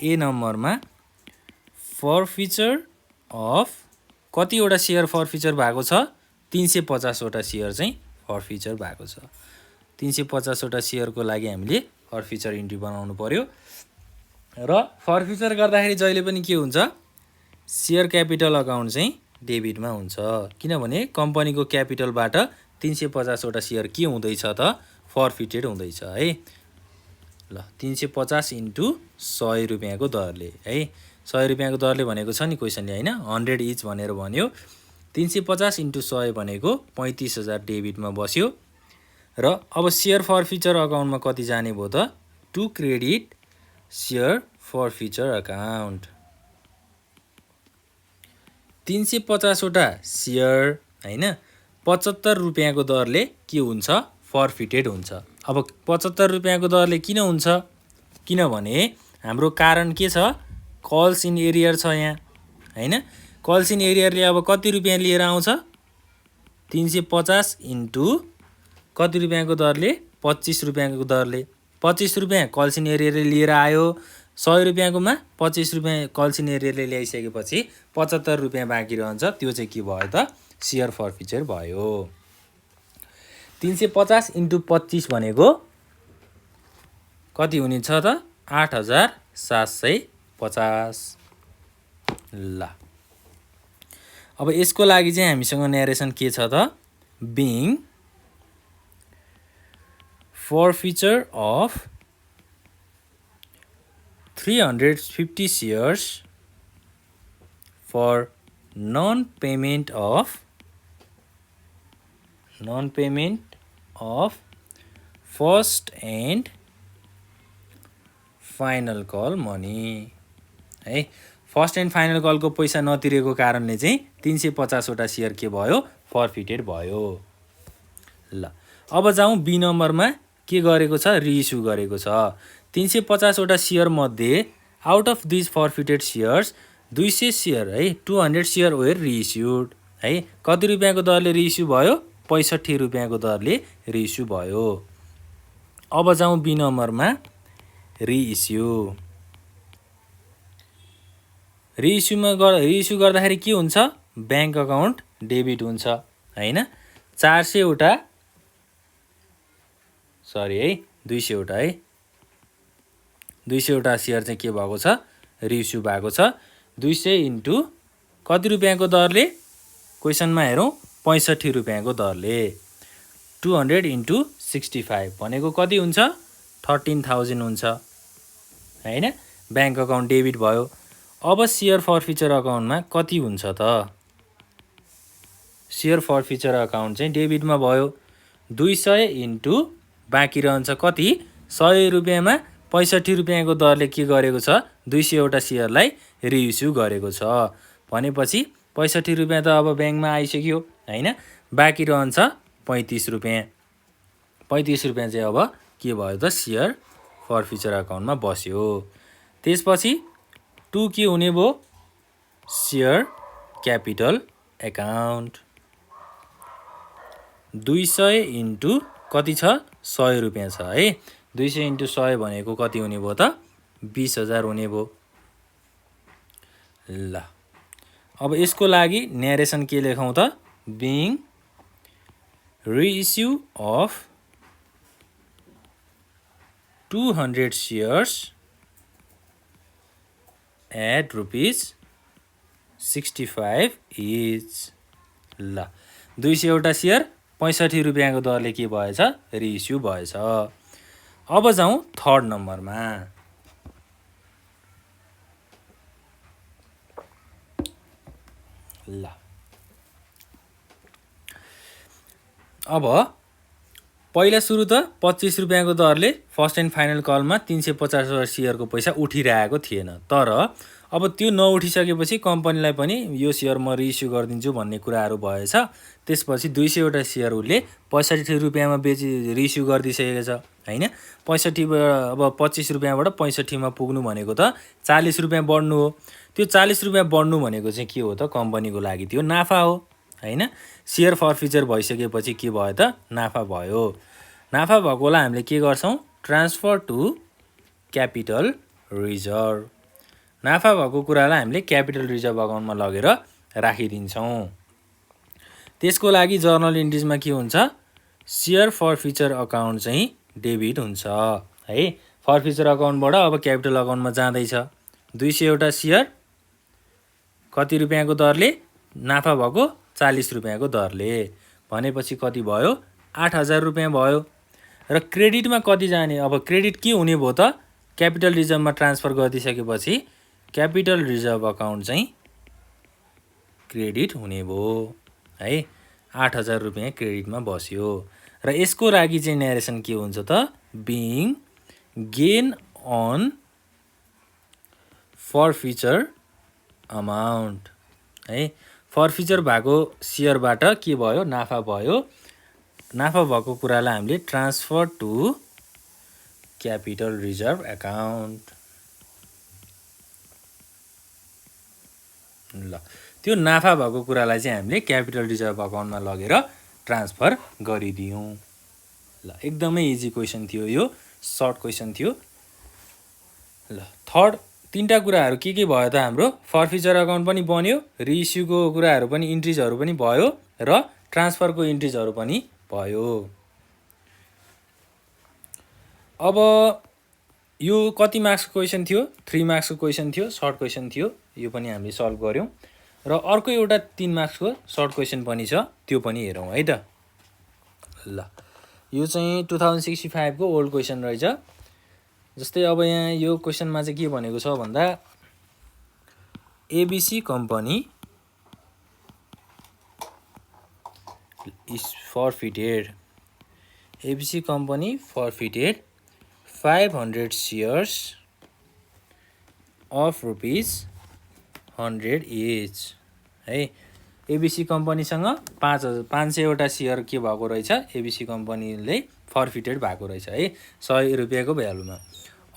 ए नम्बरमा फर्फिचर अफ कतिवटा सेयर फर्फिचर भएको छ? 350 वटा सेयर चाहिँ फर्फिचर भएको छ। 350 वटा सेयरको लागि हामीले फर्फिचर इन्ट्री बनाउनु पर्यो। र फर्फिचर गर्दाखेरि जहिले पनि के हुन्छ? सेयर क्यापिटल अकाउन्ट चाहिँ डेबिटमा हुन्छ, किनभने कम्पनीको क्यापिटलबाट 350 वटा सेयर के हुँदैछ त? फर्फिटेड हुँदैछ है। ल 350 इन्टु 100 रुपियाँको दरले है। 100 रुपियाँको दरले भनेको छ नि क्वेसनले हैन, 100 इच भनेर भन्यो। 350 इन्टु 100 भनेको 35,000 डेबिटमा बस्यो। र अब सेयर फर्फिचर अकाउन्टमा कति जाने भयो त? To credit share forfeiture account. 350 वटा सेयर हैन 75 रुपियाँको दरले के हुन्छ? फर्फिटेड हुन्छ। अब 75 रुपियाँको दरले किन हुन्छ? किनभने हाम्रो कारण के छ? कल्स इन एरियर छ यहाँ हैन। कल्स इन एरियरले अब कति रुपियाँ लिएर आउँछ? 350 इन्टु कति रुपियाँको दरले? 25 रुपियाँको दरले। 25 रुपियाँ कल्स इन एरियरले लिएर आयो। 100 रुपियाँकोमा 25 रुपियाँ कल्स इन एरियरले ल्याइसकेपछि 75 रुपियाँ बाँकी रहन्छ। त्यो चाहिँ के भयो त? सेयर फर्फिचर भयो। 350 इन्टु 25 भनेको कति हुनेछ त? 8,750। ल अब यसको लागि चाहिँ हामीसँग न्यारेसन के छ त? Being forfeiture of 350 shares for non-payment of first and final call money है। फर्स्ट एन्ड फाइनल कलको पैसा नतिरेको कारणले चाहिँ 350 वटा सेयर के भयो फर्फिटेड भयो। ल अब जाउँ बी नम्बरमा के गरेको छ रिइस्यु गरेको छ। 350 वटा सेयर मध्ये out of this forfeited shares 200 share है 200 सेयर वेयर रिइस्युड है। कति रुपियाँको दरले रिइस्यु भयो 65 रुपियाँको दरले रिइस्यु भयो। अब जाउँ बी नम्बरमा रिइस्यु। रिइस्यु गर्दाखेरि के हुन्छ ब्याङ्क अकाउन्ट डेबिट हुन्छ हैन। 400 वटा सरी है 200 वटा है 200 वटा सेयर चाहिँ के भएको छ रिइस्यु भएको छ। 200 इन्टु कति रुपियाँको दरले क्वेसनमा हेरौँ 65 रुपियाँको दरले 200 इन्टु 65 भनेको कति हुन्छ 13,000 हुन्छ हैन। ब्याङ्क अकाउन्ट डेबिट भयो। अब सेयर फर्फिचर अकाउन्टमा कति हुन्छ त सेयर फर्फिचर अकाउन्ट चाहिँ डेबिटमा भयो। 200 इन्टु बाँकी रहन्छ कति 100 रुपियाँमा 65 रुपियाँको दरले के गरेको छ 200 वटा सेयरलाई रिइस्यु गरेको छ भनेपछि 65 रुपियाँ त अब ब्याङ्कमा आइसक्यो हैन। बाँकी रहन्छ 35 रुपियाँ। 35 रुपियाँ चाहिँ अब के भयो त सेयर फर्फिचर अकाउन्टमा बस्यो। त्यसपछि 2 के हुने भयो सेयर क्यापिटल एकाउन्ट। 200 इन्टु कति छ 100 रुपियाँ छ है। 200 इन्टु 100 भनेको कति हुने भयो त 20,000 हुने भयो। ल अब यसको लागि न्यारेसन के लेखौँ त being reissue of 200 shares at ₹65 each. ल 200 वटा सेयर 65 रुपियाँको दरले के भएछ रिइस्यु भएछ। अब जाउँ थर्ड नम्बरमा। ल अब पहिला सुरु त 25 रुपियाँको दरले फर्स्ट एन्ड फाइनल कलमा 350 वटा सेयरको पैसा उठिरहेको थिएन। तर अब त्यो नउठिसकेपछि कम्पनीलाई पनि यो सेयर म रिइस्यु गरिदिन्छु भन्ने कुराहरू भएछ। त्यसपछि 200 वटा सेयर उसले 65 रुपियाँमा रिइस्यु गरिदिइसकेको छ हैन। 65 अब 25 रुपियाँबाट 65मा पुग्नु भनेको त 40 रुपियाँ बढ्नु हो। त्यो 40 रुपियाँ बढ्नु भनेको चाहिँ के हो त कम्पनीको लागि त्यो नाफा हो हैन। सेयर फर्फिचर भइसकेपछि के भयो त नाफा भयो। नाफा भएकोलाई हामीले के गर्छौँ ट्रान्सफर टु क्यापिटल रिजर्भ। नाफा भएको कुरालाई हामीले क्यापिटल रिजर्भ अकाउन्टमा लगेर राखिदिन्छौँ। त्यसको लागि जर्नल इन्ट्रिजमा के हुन्छ सेयर फर्फिचर अकाउन्ट चाहिँ डेबिट हुन्छ है। फर्फिचर अकाउन्टबाट अब क्यापिटल अकाउन्टमा जाँदैछ। 200 वटा सेयर कति रुपियाँको दरले नाफा भएको 40 रुपियाँको दरले भनेपछि कति भयो 8,000 रुपियाँ भयो। र क्रेडिटमा कति जाने अब क्रेडिट के हुने भयो त क्यापिटल रिजर्भमा ट्रान्सफर गरिदिइसकेपछि क्यापिटल रिजर्भ अकाउन्ट चाहिँ क्रेडिट हुने भयो है। 8,000 रुपियाँ क्रेडिटमा बस्यो। र यसको लागि चाहिँ न्यारेसन के हुन्छ त being gain on forfeiture amount है। फर्फिचर भएको सेयरबाट के भयो नाफा भयो। नाफा भएको कुरालाई हामीले transfer to capital reserve account. ल त्यो नाफा भएको कुरालाई चाहिँ हामीले क्यापिटल रिजर्भ अकाउन्टमा लगेर ट्रान्सफर गरिदियौँ। ल एकदमै इजी क्वेसन थियो यो सर्ट क्वेसन थियो। ल थर्ड तीनटा कुराहरू के भयो त हाम्रो फर्फिचर अकाउन्ट पनि बन्यो रिइस्युको कुराहरू पनि इन्ट्रिजहरू पनि भयो र ट्रान्सफरको इन्ट्रिजहरू पनि भयो। अब यो कति मार्क्सको क्वेसन थियो 3 मार्क्सको क्वेसन थियो सर्ट क्वेसन थियो यो पनि हामीले सल्भ गऱ्यौँ। र अर्को एउटा 3 मार्क्सको सर्ट क्वेसन पनि छ त्यो पनि हेरौँ है त। ल यो चाहिँ 2065 को ओल्ड क्वेसन रहेछ। जस्तै अब यहाँ यो क्वेसनमा चाहिँ के भनेको छ भन्दा ABC company is forfeited. ABC company forfeited 500 shares of ₹100 each है। एबिसी कम्पनीसँग 500वटा सेयर के भएको रहेछ, एबिसी कम्पनीले फर्फिटेड भएको रहेछ है ₹100 भ्यालुमा।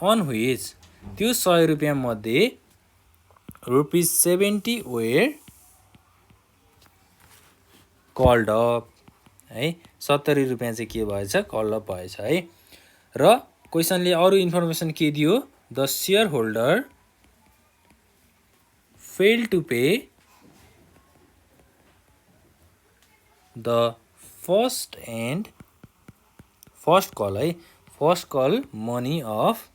अन व्हिच त्यो ₹100 मध्ये ₹70 वेयर कल्ड अप है, ₹70 चाहिँ के भएछ, कल्ड अप भएछ है। र क्वेसनले अरू इन्फर्मेसन के दियो, the share holder fail to pay the first call है, first call money of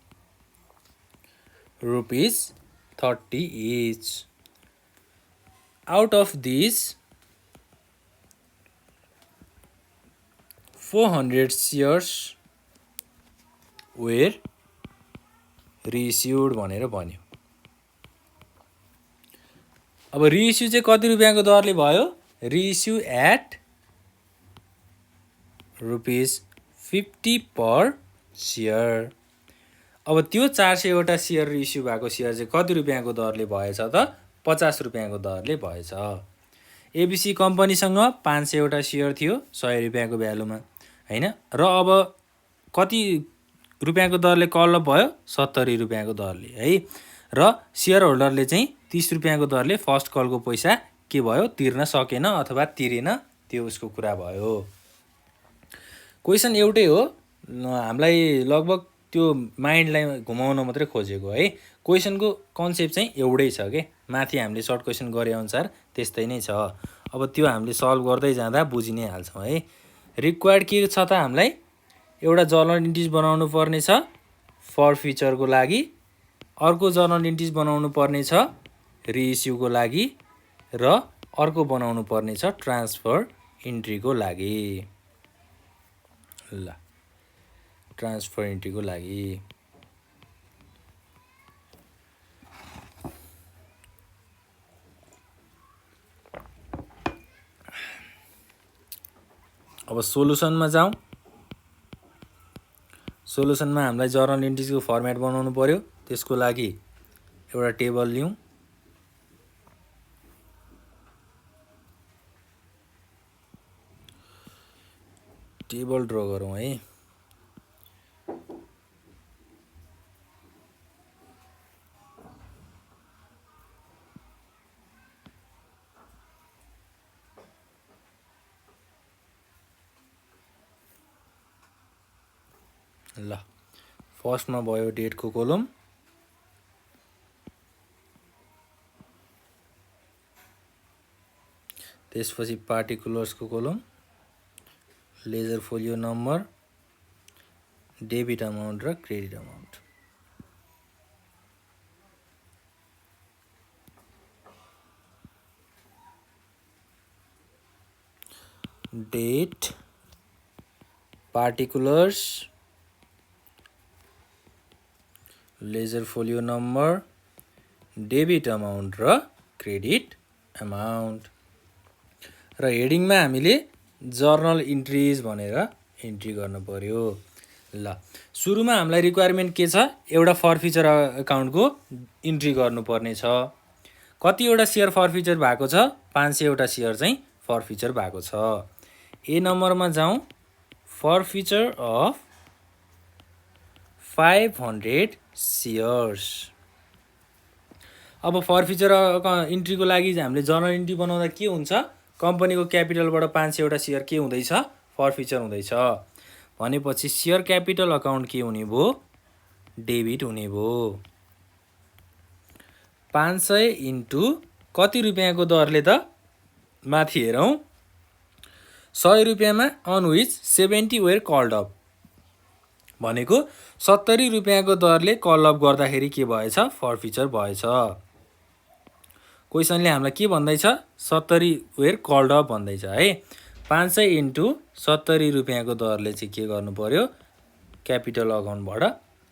₹30 each. Out of this 400 shares were reissued भनेर भन्यो। अब रिइस्यु चाहिँ कति रुपियाँको दरले भयो, रिइस्यु एट ₹50 पर सेयर। अब त्यो 400वटा सेयर रिइस्यु भएको सेयर चाहिँ कति रुपियाँको दरले भएछ त, ₹50 दरले भएछ। एबिसी कम्पनीसँग 500वटा सेयर थियो ₹100 भ्यालुमा हैन, र अब कति रुपियाँको दरले कल अप भयो, ₹70 दरले है। र सेयर होल्डरले चाहिँ ₹30 दरले फर्स्ट कलको पैसा के भयो, तिर्न सकेन अथवा तिरेन, त्यो उसको कुरा भयो। क्वेसन एउटै हो, हामीलाई लगभग त्यो माइन्डलाई घुमाउन मात्रै खोजेको है। क्वेसनको कन्सेप्ट चाहिँ एउटै छ के, माथि हामीले सर्ट क्वेसन गरे अनुसार त्यस्तै नै छ। अब त्यो हामीले सल्भ गर्दै जाँदा बुझि नै हाल्छौँ है। रिक्वायर्ड के छ त, हामीलाई एउटा जर्नल इन्ट्रिज बनाउनु पर्ने छ फर फ्युचरको लागि, अर्को जर्नल इन्ट्रिज बनाउनु पर्ने छ रिइस्युको लागि, र अर्को बनाउनु पर्ने छ ट्रान्सफर इन्ट्रीको लागि। ल ट्रान्सफर इन्ट्रीको लागि अब सोलुसनमा जाउँ। सोलुसनमा हामीलाई जर्नल इन्ट्रिजको फर्मेट बनाउनु पर्यो, त्यसको लागि एउटा टेबल लिउँ। टेबल ड्र गरौँ है। ल फर्स्टमा भयो डेटको कोलम, त्यसपछि पार्टिकुलर्सको column, ledger folio number, debit amount र credit amount. Date, particulars, ledger folio number, debit amount र क्रेडिट अमाउन्ट। र हेडिङमा हामीले जर्नल इन्ट्रिज भनेर इन्ट्री गर्नु पर्यो। ल सुरुमा हामीलाई रिक्वायरमेन्ट के छ, एउटा फर फ्युचर अकाउन्टको इन्ट्री गर्नुपर्ने छ। कतिवटा सेयर फर फ्युचर भएको छ, 500वटा सेयर चाहिँ फर फ्युचर भएको छ। ए नम्बरमा जाउँ, फर फ्युचर अफ 500 सेयर्स। अब फर फ्युचर इन्ट्रीको लागि हामीले जर्नल इन्ट्री बनाउँदा के हुन्छ, कम्पनीको क्यापिटलबाट 500वटा सेयर के हुँदैछ, फर फ्युचर हुँदैछ भनेपछि सेयर क्यापिटल अकाउन्ट के हुने भयो, डेबिट हुने भयो। 500 इन्टु कति रुपियाँको दरले त, माथि हेरौँ, ₹100 on which 70 were called up भनेको ₹70 दरले कल अप गर्दाखेरि के भएछ, फर फ्युचर भएछ। क्वेसनले हामीलाई के भन्दैछ, 70 वेयर कल्ड अप भन्दैछ है। 500 इन्टु ₹70 दरले चाहिँ के गर्नु पर्यो, क्यापिटल अकाउन्टबाट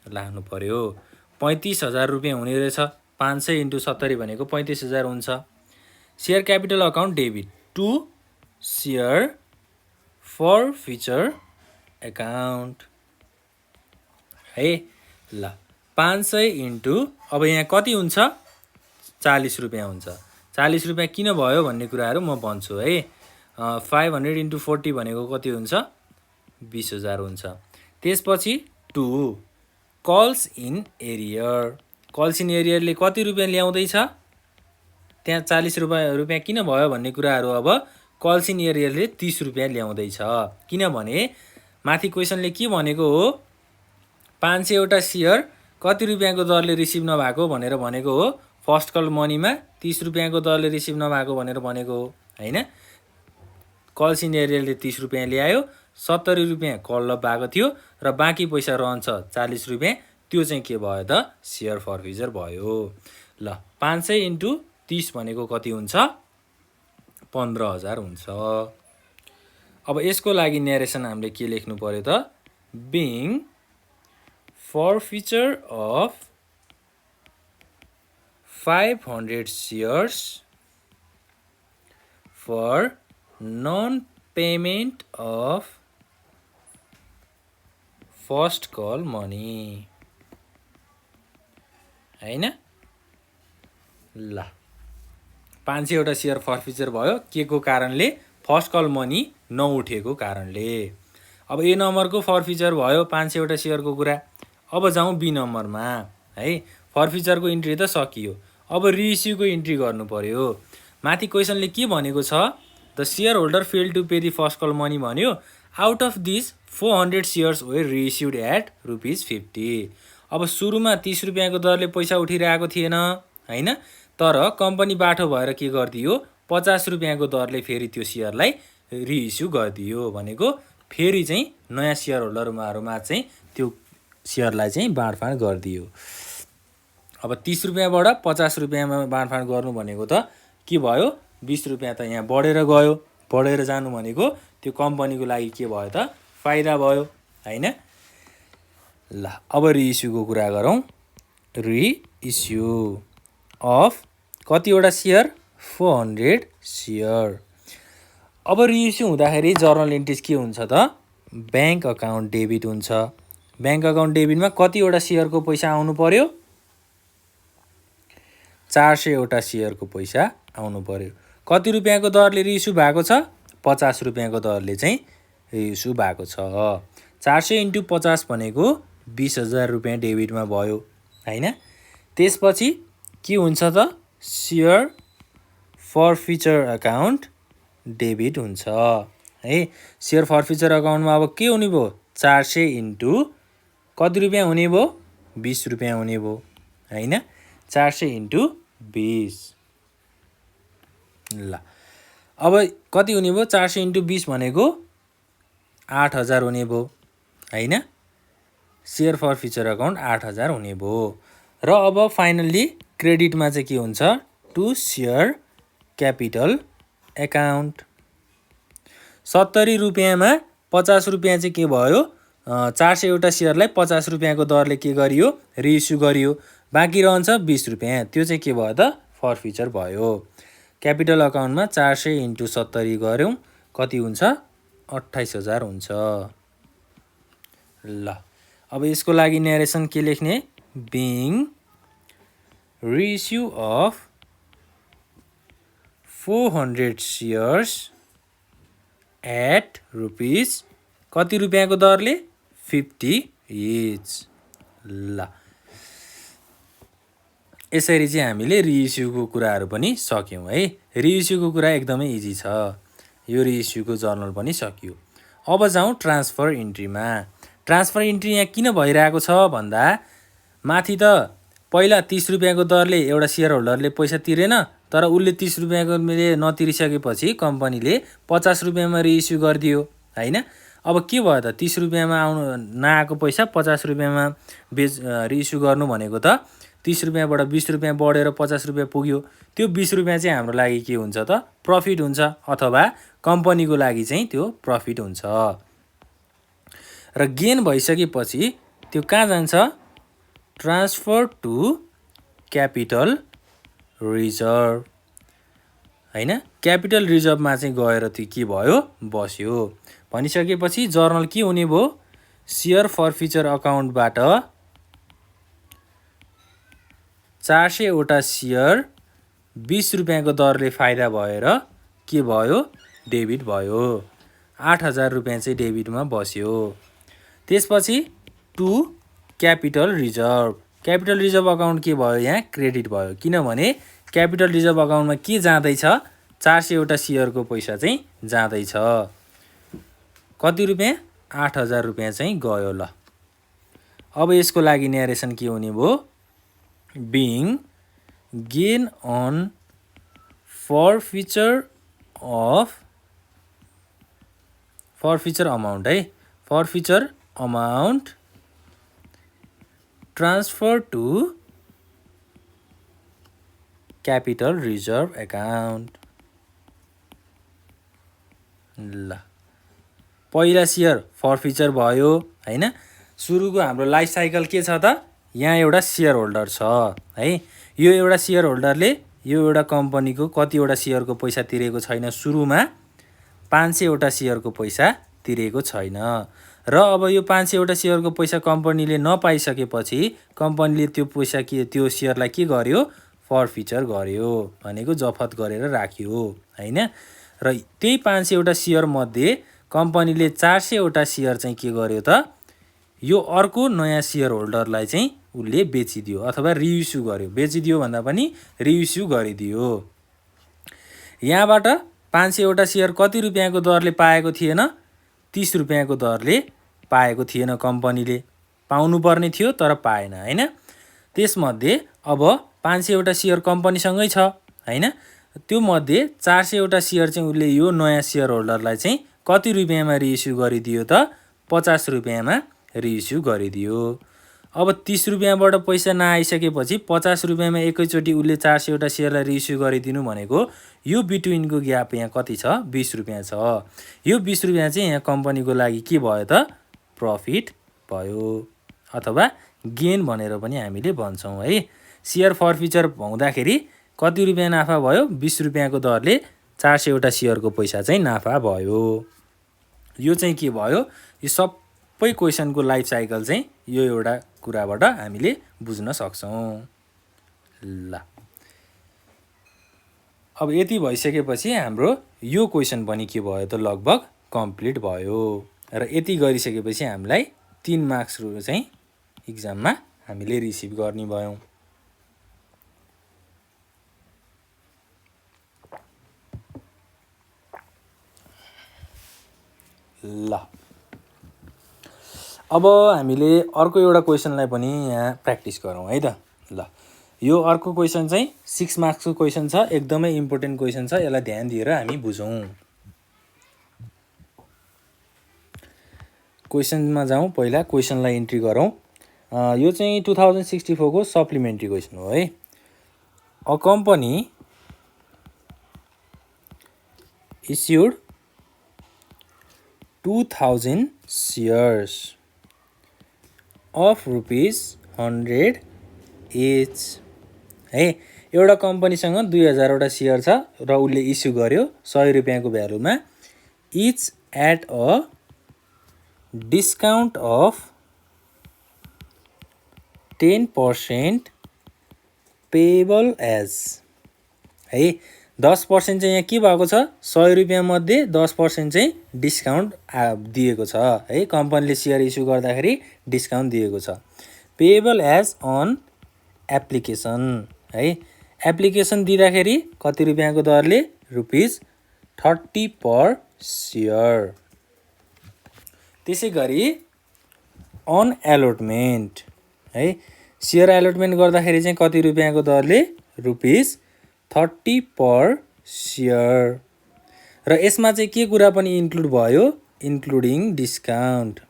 लाग्नु पर्यो। 35,000 रुपियाँ हुने रहेछ। 500 इन्टु 70 भनेको 35,000 हुन्छ। Share capital account debit to share forfeiture account है। ल 500 इन्टु अब यहाँ कति हुन्छ 40 रुपियाँ हुन्छ। 40 रुपियाँ किन भयो भन्ने कुराहरू म भन्छु है। 500 इन्टु 40 भनेको कति हुन्छ 20,000 हुन्छ। त्यसपछि 2 calls in arrear. Calls in एरियरले कति रुपियाँ ल्याउँदैछ त्यहाँ 40 रुपियाँ किन भयो भन्ने कुराहरू अब कल्स इन एरियरले 30 रुपियाँ ल्याउँदैछ। किनभने माथि क्वेसनले के भनेको हो 500 वटा सेयर कति रुपियाँको दरले रिसिभ नभएको भनेर भनेको हो। फर्स्ट कल मनीमा 30 रुपियाँको दरले रिसिभ नभएको भनेर भनेको हो हैन। कल्स इन एरियरले 30 रुपियाँ ल्यायो, 70 रुपियाँ कल भएको थियो र बाँकी पैसा रहन्छ 40 रुपियाँ। त्यो चाहिँ के भयो त सेयर फर्फिचर भयो। ल 500 इन्टु 30 भनेको कति हुन्छ 15,000 हुन्छ। अब यसको लागि न्यारेसन हामीले के लेख्नु पर्यो त being forfeiture of 500 shares for non-payment of first call money हैन। ल 500 वटा सेयर फर्फिचर भयो के को कारणले फर्स्ट कल मनी नउठेको कारणले। अब ए नम्बरको फर्फिचर भयो 500 वटा सेयरको कुरा। अब जाउँ बी नम्बरमा है। फर्फिचरको इन्ट्री त सकियो, अब रिइस्युको इन्ट्री गर्नु पर्यो। माथि क्वेसनले के भनेको छ the share holder fail to pay the first call money भन्यो। Out of this 400 shares were reissued at ₹50। अब सुरुमा 30 रुपियाँको दरले पैसा उठिरहेको थिएन हैन, तर कम्पनी बाठो भएर के गरिदियो 50 रुपियाँको दरले फेरि त्यो सेयरलाई रिइस्यु गरिदियो भनेको फेरि चाहिँ नयाँ सेयर होल्डरहरूमा चाहिँ त्यो सेयरलाई चाहिँ बाँडफाँड गरिदियो। अब 30 रुपियाँबाट 50 रुपियाँमा बाँडफाँड गर्नु भनेको त के भयो 20 रुपियाँ त यहाँ बढेर गयो। बढेर जानु भनेको त्यो कम्पनीको लागि के भयो त फाइदा भयो हैन। ल अब रिइस्युको कुरा गरौँ। रिइस्यु अफ कतिवटा सेयर 400 सेयर। अब रिइस्यु हुँदाखेरि जर्नल इन्ट्रिज के हुन्छ त ब्याङ्क अकाउन्ट डेबिट हुन्छ। ब्याङ्क अकाउन्ट डेबिटमा कतिवटा सेयरको पैसा आउनु पर्यो 400 वटा सेयरको पैसा आउनु पर्यो। कति रुपियाँको दरले रिइस्यु भएको छ 50 रुपियाँको दरले चाहिँ रिइस्यु भएको छ। 400 इन्टु 50 भनेको 20,000 रुपियाँ डेबिटमा भयो हैन। त्यसपछि के हुन्छ त सेयर फर्फिचर अकाउन्ट डेबिट हुन्छ है। सेयर फर्फिचर अकाउन्टमा अब के हुने भयो 400 इन्टु कति रुपियाँ हुने भयो 20 रुपियाँ हुने भयो हैन। 400 इन्टु 20। ल अब कति हुने भयो 400 इन्टु 20 भनेको 8,000 हुने भयो हैन। सेयर फर्फिचर अकाउन्ट 8,000 हुने भयो। र अब फाइनल्ली क्रेडिटमा चाहिँ के हुन्छ टु सेयर क्यापिटल एकाउन्ट। 70 रुपियाँमा 50 रुपियाँ चाहिँ के भयो 400 वटा सेयरलाई 50 रुपियाँको दरले के गरियो रिइस्यु गरियो। बाँकी रहन्छ 20 रुपियाँ, त्यो चाहिँ के भयो त फर्फिचर भयो। क्यापिटल अकाउन्टमा 400 इन्टु 70 गऱ्यौँ कति हुन्छ 28,000 हुन्छ। ल अब यसको लागि न्यारेसन के लेख्ने being reissue of 400 shares at rupees कति रुपियाँको दरले 50 इच। ल यसरी चाहिँ हामीले रिइस्युको कुराहरू पनि सक्यौँ है। रिइस्युको कुरा एकदमै इजी छ। यो रिइस्युको जर्नल पनि सकियो। अब जाउँ ट्रान्सफर इन्ट्रीमा। ट्रान्सफर इन्ट्री यहाँ किन भइरहेको छ भन्दा माथि त पहिला 30 रुपियाँको दरले एउटा सेयर होल्डरले पैसा तिरेन, तर उसले 30 रुपियाँको नतिरिसकेपछि कम्पनीले 50 रुपियाँमा रिइस्यु गरिदियो हैन। अब के भयो त 30 रुपियाँमा आउनु नआएको पैसा 50 रुपियाँमा रिइस्यु गर्नु भनेको त 30 रुपियाँबाट 20 रुपियाँ बढेर 50 रुपियाँ पुग्यो। त्यो 20 रुपियाँ चाहिँ हाम्रो लागि के हुन्छ त प्रफिट हुन्छ, अथवा कम्पनीको लागि चाहिँ त्यो प्रफिट हुन्छ। र गेन भइसकेपछि त्यो कहाँ जान्छ ट्रान्सफर टु क्यापिटल रिजर्भ हैन। क्यापिटल रिजर्भमा चाहिँ गएर त्यो के भयो बस्यो। भनिसकेपछि जर्नल के हुने भयो सेयर फर्फिचर अकाउन्टबाट 400 वटा सेयर 20 रुपियाँको दरले फाइदा भएर के भयो डेबिट भयो 8000 रुपियाँ चाहिँ डेबिटमा बस्यो। त्यसपछि टु क्यापिटल रिजर्भ अकाउन्ट के भयो यहाँ क्रेडिट भयो किनभने क्यापिटल रिजर्भ अकाउन्टमा के जाँदैछ 400 वटा सेयरको पैसा चाहिँ जाँदैछ कति रुपियाँ 8000 रुपियाँ चाहिँ गयो। ल अब यसको लागि न्यारेसन के हुने भयो being gain on forfeiture amount है forfeiture amount transfer to capital reserve account. ल पहिला सेयर फरफिचर भयो हैन सुरुको हाम्रो लाइफ साइकल के छ त यहाँ एउटा सेयर होल्डर छ है यो एउटा सेयर होल्डरले यो एउटा कम्पनीको कतिवटा सेयरको पैसा तिरेको छैन सुरुमा 500 वटा सेयरको पैसा तिरेको छैन र अब यो 500 वटा सेयरको पैसा कम्पनीले नपाइसकेपछि कम्पनीले त्यो पैसा त्यो सेयरलाई के गर्यो फरफिचर गर्यो भनेको जफत गरेर राख्यो हैन र त्यही 500 वटा सेयर मध्ये कम्पनीले 400 वटा सेयर चाहिँ के गर्यो त यो अर्को नयाँ सेयर होल्डरलाई चाहिँ उले बेचिदियो अथवा रिइस्यु गर्यो बेचिदियो भन्दा पनि रिइस्यु गरिदियो। यहाँबाट 500 वटा सेयर कति रुपियाँको दरले पाएको थिएन 30 रुपियाँको दरले पाएको थिएन कम्पनीले पाउनु पर्ने थियो तर पाएन हैन त्यसमध्ये अब 500 वटा सेयर कम्पनीसँगै छ हैन त्यो मध्ये 400 वटा सेयर चाहिँ उले यो नयाँ सेयर होल्डरलाई चाहिँ कति रुपियाँमा रिइस्यु गरिदियो त 50 रुपियाँमा रिइस्यु गरिदियो। अब 30 रुपियाँबाट पैसा नआइसकेपछि 50 रुपियाँमा एकैचोटि उले 400 वटा सेयरलाई रिइस्यु गरिदिनु भनेको यो बिट्विनको ग्याप यहाँ कति छ 20 रुपियाँ छ यो 20 रुपियाँ चाहिँ यहाँ कम्पनीको लागि के भयो त प्रफिट भयो अथवा गेन भनेर पनि हामीले भन्छौँ है। सेयर फरफिचर हुँदाखेरि कति रुपियाँ नाफा भयो 20 रुपियाँको दरले 400 वटा सेयरको पैसा चाहिँ नाफा भयो। यो चाहिँ के भयो यो सबै क्वेसनको लाइफ साइकल चाहिँ यो एउटा कुराबाट हामीले बुझ्न सक्छौँ। ल अब यति भइसकेपछि हाम्रो यो क्वेसन पनि के भयो त लगभग कम्प्लिट भयो र यति गरिसकेपछि हामीलाई 3 मार्क्सहरु चाहिँ एक्जाममा हामीले रिसिभ गर्ने भयौं। ल अब हामीले अर्को एउटा क्वेसनलाई पनि यहाँ प्र्याक्टिस गरौँ है त। ल यो अर्को क्वेसन चाहिँ 6 मार्क्सको क्वेसन छ एकदमै इम्पोर्टेन्ट क्वेसन छ यसलाई ध्यान दिएर हामी बुझौँ। क्वेसनमा जाउँ पहिला क्वेसनलाई इन्ट्री गरौँ। यो चाहिँ 2064 को सप्लिमेन्ट्री क्वेसन हो है। A company issued 2000 shares of ₹100 each है। एउटा कम्पनीसँग 2000 वटा सेयर छ र उले इस्यु गर्यो 100 रुपैयाँको भ्यालुमा each at a discount of 10% payable as है। 10% चाहिँ यहाँ के भएको छ 100 रुपैयाँ मध्ये 10% चाहिँ डिस्काउन्ट दिएको छ है। कम्पनीले सेयर इस्यु गर्दाखेरि डिस्काउन्ट दिएको छ। पेएबल एज अन एप्लिकेसन है। एप्लिकेसन दिँदाखेरि कति रुपैयाँको दरले ₹30 पर सेयर। त्यसैगरी अन एलोटमेन्ट है। सेयर एलोटमेन्ट गर्दाखेरि चाहिँ कति रुपैयाँको दरले ₹30 पर सेयर। र यसमा चाहिँ के कुरा पनि इन्क्लुड भयो इन्क्लुडिङ डिस्काउन्ट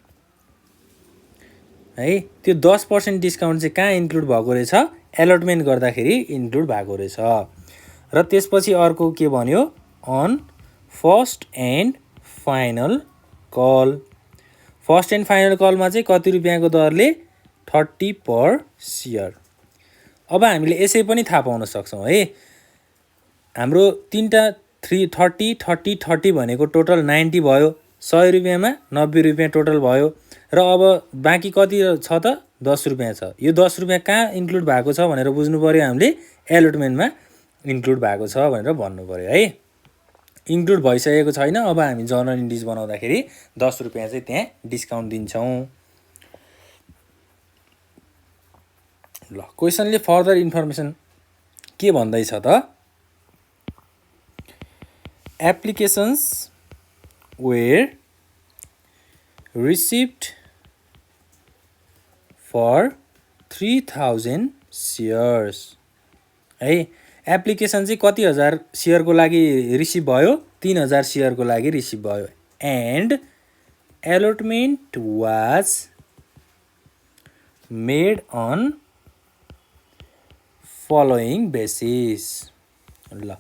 है। त्यो 10% डिस्काउन्ट चाहिँ कहाँ इन्क्लुड भएको रहेछ एलोटमेन्ट गर्दाखेरि इन्क्लुड भएको रहेछ। र त्यसपछि अर्को के भन्यो on first and final call. First and final कलमा चाहिँ कति रुपैयाँको दरले 30 पर सेयर। अब हामीले यसै पनि थाहा पाउन सक्छौँ है। हाम्रो तीनटा 30 30 30 भनेको टोटल 90 भयो। 100 रुपैयाँमा 90 रुपैयाँ टोटल भयो र अब बाँकी कति छ त 10 रुपियाँ छ। यो 10 रुपियाँ कहाँ इन्क्लुड भएको छ भनेर बुझ्नु पऱ्यो हामीले, एलोटमेन्टमा इन्क्लुड भएको छ भनेर भन्नु पऱ्यो है। इन्क्लुड भइसकेको छैन, अब हामी जर्नल इन्ट्रिज बनाउँदाखेरि 10 रुपियाँ चाहिँ त्यहाँ डिस्काउन्ट दिन्छौँ। ल क्वेसनले फर्दर इन्फर्मेसन के भन्दैछ त, applications were received for 3000 shares है। एप्लिकेसन चाहिँ कति हजार सेयरको लागि रिसिभ भयो, 3000 सेयरको लागि रिसिभ भयो। And allotment was made on following basis. ल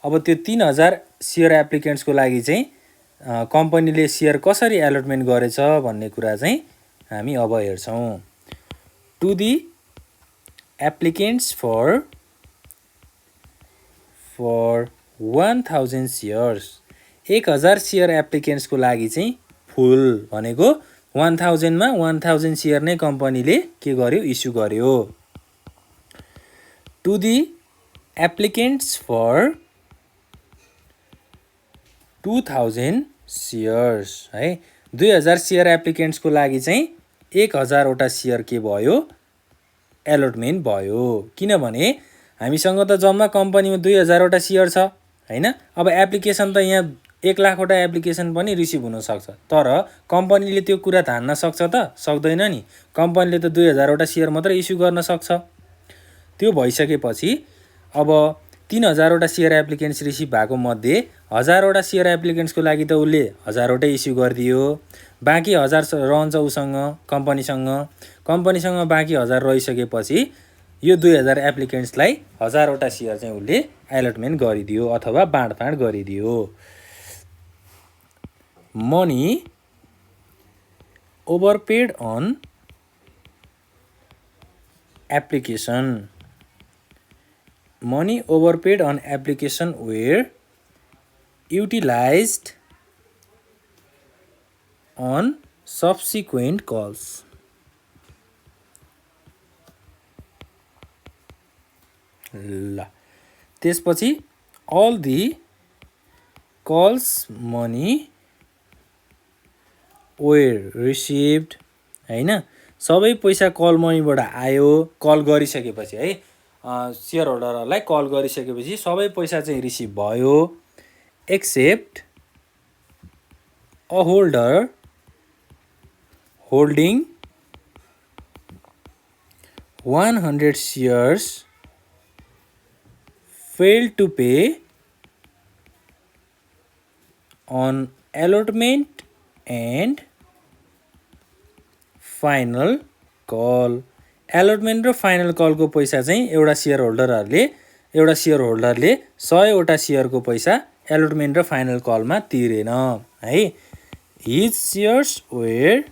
अब त्यो 3000 सेयर एप्लिकेन्ट्सको लागि चाहिँ कम्पनीले सेयर कसरी एलोटमेन्ट गरेछ भन्ने कुरा चाहिँ हामी अब हेर्छौँ। To the applicants for 1000 shares, 1000 share एप्लिकेन्ट्सको लागि चाहिँ फुल भनेको 1000 मा 1000 सेयर नै कम्पनीले के गर्यो, इस्यु गर्यो। To the applicants for 2000 shares है। 2000 सेयर एप्लिकेन्ट्सको लागि चाहिँ 1000 वटा सेयर के भयो, एलोटमेन्ट भयो। किनभने हामीसँग त जम्मा कम्पनीमा 2000 वटा सेयर छ हैन। अब एप्लिकेसन त यहाँ 1 लाख वटा एप्लिकेसन पनि रिसिभ हुनसक्छ, तर कम्पनीले त्यो कुरा धान्न सक्छ त, सक्दैन नि। कम्पनीले त 2000 वटा सेयर मात्रै इस्यु गर्न सक्छ। त्यो भइसकेपछि अब 3000 वटा सेयर एप्लिकेन्ट्स रिसिभ भएको मध्ये 1000 वटा सेयर एप्लिकेन्ट्सको लागि त उसले 1000 वटै इस्यु गरिदियो। बाँकी 1000 रहन्छ उसँग, कम्पनीसँग बाँकी 1000 रहिसकेपछि यो 2000 एप्लिकेन्ट्सलाई 1000 वटा सेयर चाहिँ उसले एलोटमेन्ट गरिदियो अथवा बाँडफाँड गरिदियो। Money overpaid on application, money overpaid on application were utilized on subsequent calls। ल त्यसपछि all the calls money were received हैन, सबै पैसा कल मनीबाट आयो। कल गरिसकेपछि है, सेयर होल्डरहरूलाई कल गरिसकेपछि सबै पैसा चाहिँ रिसिभ भयो, except a holder holding 100 shares failed to pay on allotment and final call। Allotment र फाइनल कलको पैसा चाहिँ एउटा सेयर होल्डरले 100 वटा सेयरको पैसा एलोटमेन्ट र फाइनल कलमा तिरेन है। His shares were